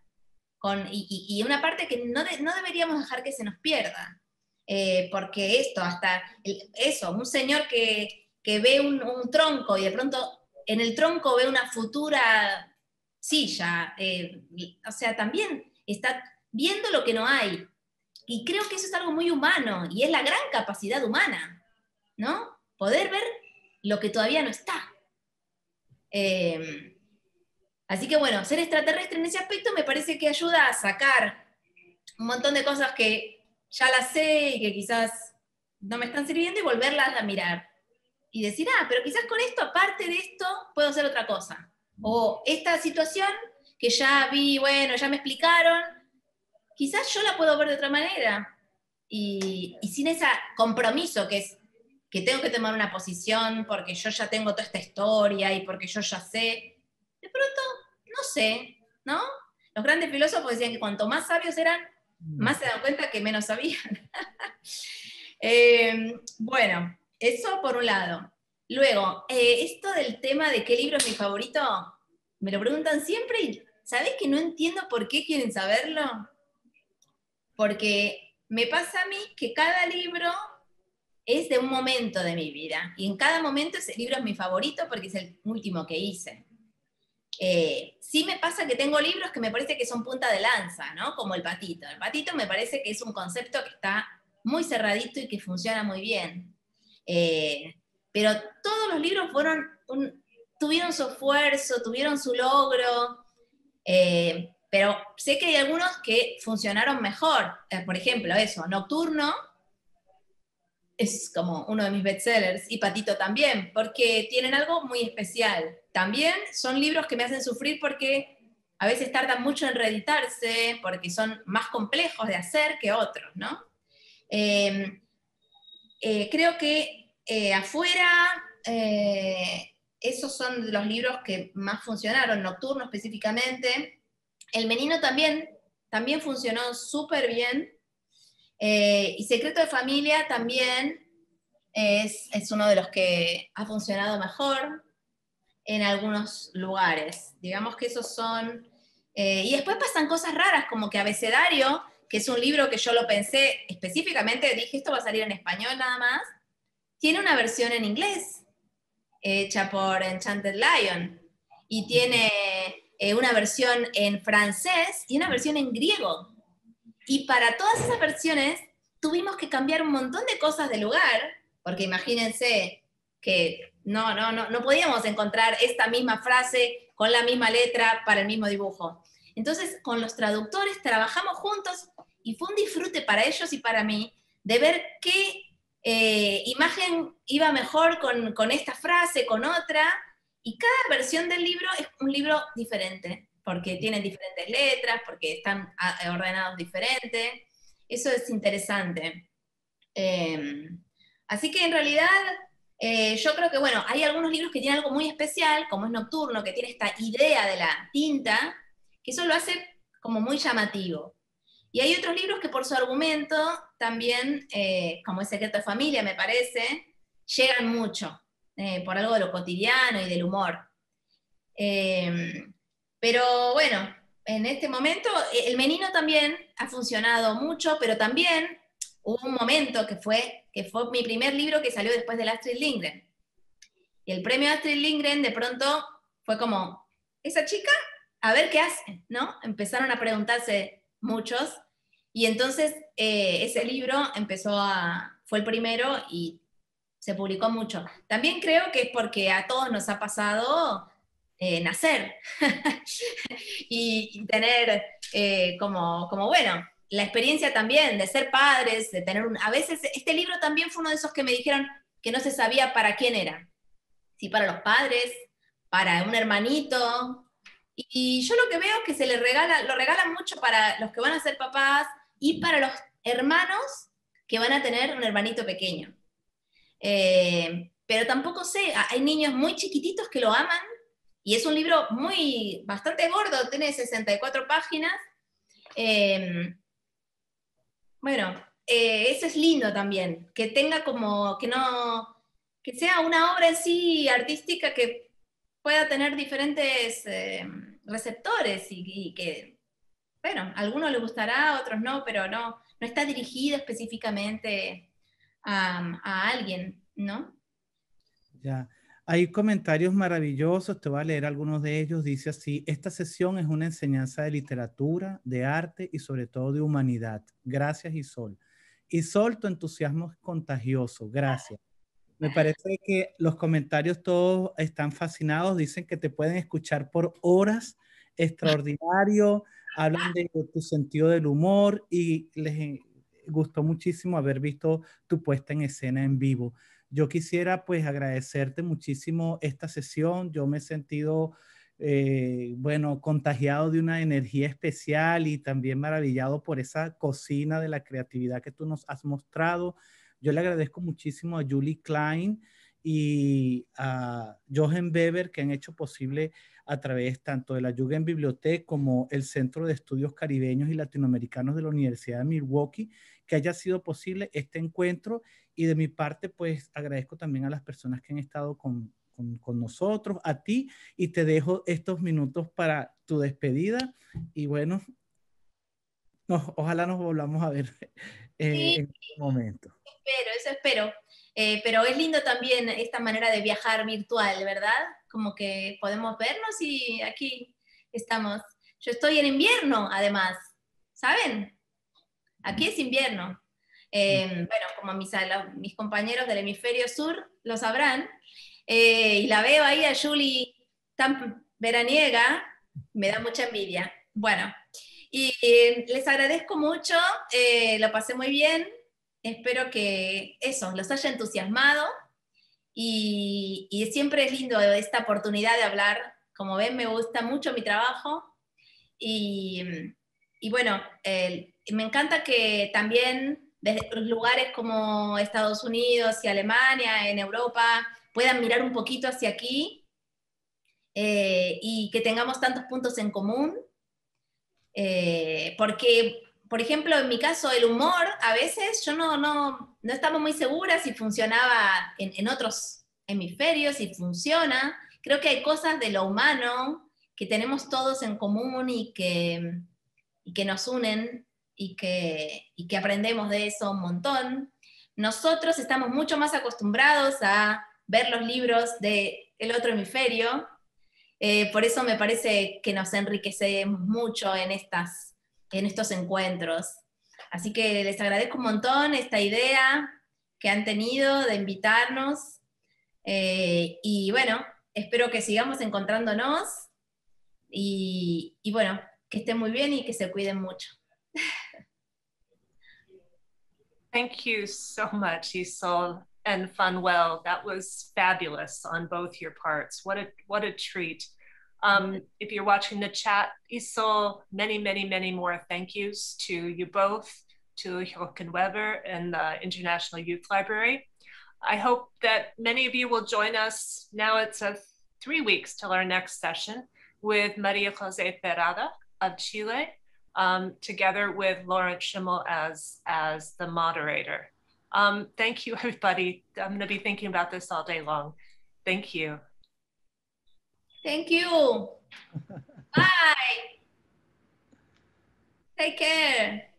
y una parte que no deberíamos dejar que se nos pierda. Porque esto, un señor que ve un tronco y de pronto en el tronco ve una futura silla, o sea, también está viendo lo que no hay. Y creo que eso es algo muy humano, y es la gran capacidad humana, ¿no? Poder ver lo que todavía no está. Así que bueno, ser extraterrestre en ese aspecto me parece que ayuda a sacar un montón de cosas que ya las sé y que quizás no me están sirviendo, y volverlas a mirar. Y decir, pero quizás con esto, aparte de esto, puedo hacer otra cosa. O esta situación que ya vi, bueno, ya me explicaron, quizás yo la puedo ver de otra manera. y sin ese compromiso que es que tengo que tomar una posición porque yo ya tengo toda esta historia y porque yo ya sé, de pronto, no sé, ¿no? Los grandes filósofos decían que cuanto más sabios eran, más se dan cuenta que menos sabían. Bueno, eso por un lado. Luego, esto del tema de qué libro es mi favorito, me lo preguntan siempre y ¿sabés que no entiendo por qué quieren saberlo? Porque me pasa a mí que cada libro es de un momento de mi vida, y en cada momento ese libro es mi favorito porque es el último que hice. Sí me pasa que tengo libros que me parece que son punta de lanza, ¿no? Como El Patito. El Patito me parece que es un concepto que está muy cerradito y que funciona muy bien. Pero todos los libros tuvieron su esfuerzo, tuvieron su logro, pero sé que hay algunos que funcionaron mejor. Por ejemplo, eso, Nocturno, es como uno de mis bestsellers, y Patito también, porque tienen algo muy especial. También son libros que me hacen sufrir porque a veces tardan mucho en reeditarse, porque son más complejos de hacer que otros, ¿no? Creo que afuera, esos son los libros que más funcionaron, Nocturno específicamente. El Menino también funcionó súper bien. Y Secreto de Familia también es uno de los que ha funcionado mejor en algunos lugares. Digamos que esos son... y después pasan cosas raras, como que Abecedario, que es un libro que yo lo pensé específicamente, dije, esto va a salir en español nada más, tiene una versión en inglés, hecha por Enchanted Lion, y tiene una versión en francés y una versión en griego. Y para todas esas versiones tuvimos que cambiar un montón de cosas de lugar, porque imagínense que no podíamos encontrar esta misma frase con la misma letra para el mismo dibujo. Entonces, con los traductores trabajamos juntos y fue un disfrute para ellos y para mí de ver qué imagen iba mejor con esta frase, con otra, y cada versión del libro es un libro diferente, porque tienen diferentes letras, porque están ordenados diferentes. Eso es interesante. Así que en realidad yo creo que, bueno, hay algunos libros que tienen algo muy especial, como es Nocturno, que tiene esta idea de la tinta, que eso lo hace como muy llamativo. Y hay otros libros que por su argumento también, como es Secreto de Familia, me parece, llegan mucho, por algo de lo cotidiano y del humor. Pero bueno, en este momento, El Menino también ha funcionado mucho, pero también hubo un momento que fue mi primer libro que salió después del Astrid Lindgren. Y el premio Astrid Lindgren de pronto fue como, esa chica, a ver qué hace, ¿no? Empezaron a preguntarse muchos, y entonces ese libro fue el primero y se publicó mucho. También creo que es porque a todos nos ha pasado nacer y tener como bueno, la experiencia también de ser padres, de tener a veces este libro también fue uno de esos que me dijeron que no se sabía para quién era, si para los padres, para un hermanito, y yo lo que veo es que lo regalan mucho para los que van a ser papás y para los hermanos que van a tener un hermanito pequeño. Pero tampoco sé, hay niños muy chiquititos que lo aman, y es un libro bastante gordo, tiene 64 páginas. Bueno, eso es lindo también, que tenga como, que sea una obra en sí artística que pueda tener diferentes receptores y que, bueno, a algunos les gustará, a otros no, pero no está dirigido específicamente a alguien, ¿no? Ya. Hay comentarios maravillosos, te voy a leer algunos de ellos. Dice así: esta sesión es una enseñanza de literatura, de arte y sobre todo de humanidad. Gracias, Isol. Isol, tu entusiasmo es contagioso. Gracias. Me parece que los comentarios todos están fascinados. Dicen que te pueden escuchar por horas. Extraordinario. Hablan de tu sentido del humor y les gustó muchísimo haber visto tu puesta en escena en vivo. Yo quisiera pues agradecerte muchísimo esta sesión. Yo me he sentido bueno, contagiado de una energía especial y también maravillado por esa cocina de la creatividad que tú nos has mostrado. Yo le agradezco muchísimo a Julie Klein y a Jochen Weber, que han hecho posible a través tanto de la Jugendbibliothek como el Centro de Estudios Caribeños y Latinoamericanos de la Universidad de Milwaukee, que haya sido posible este encuentro. Y de mi parte, pues agradezco también a las personas que han estado con nosotros, a ti, y te dejo estos minutos para tu despedida. Y bueno, ojalá nos volvamos a ver Sí, en un momento. eso espero. Pero es lindo también esta manera de viajar virtual, ¿verdad? Como que podemos vernos y aquí estamos. Yo estoy en invierno, además, ¿saben? Aquí es invierno. Bueno, como mis compañeros del hemisferio sur lo sabrán, y la veo ahí a Julie tan veraniega, me da mucha envidia. Bueno, y les agradezco mucho, lo pasé muy bien, espero que eso, los haya entusiasmado, y siempre es lindo esta oportunidad de hablar. Como ven, me gusta mucho mi trabajo, y, y bueno, me encanta que también desde lugares como Estados Unidos y Alemania, en Europa, puedan mirar un poquito hacia aquí, y que tengamos tantos puntos en común, porque, por ejemplo, en mi caso, el humor, a veces yo no estaba muy segura si funcionaba en otros hemisferios, si funciona. Creo que hay cosas de lo humano que tenemos todos en común y que nos unen y que aprendemos de eso un montón. Nosotros estamos mucho más acostumbrados a ver los libros del otro hemisferio, por eso me parece que nos enriquecemos mucho en estos encuentros. Así que les agradezco un montón esta idea que han tenido de invitarnos, y bueno, espero que sigamos encontrándonos y bueno, que estén muy bien y que se cuiden mucho. Thank you so much, Isol and Fanuel. That was fabulous on both your parts. What a treat. If you're watching the chat, Isol, many, many, many more thank yous to you both, to Jochen Weber and the International Youth Library. I hope that many of you will join us. Now it's 3 weeks till our next session with Maria Jose Ferrada of Chile, together with Lawrence Schimmel as the moderator. Thank you, everybody. I'm going to be thinking about this all day long. Thank you. Thank you. Bye. Take care.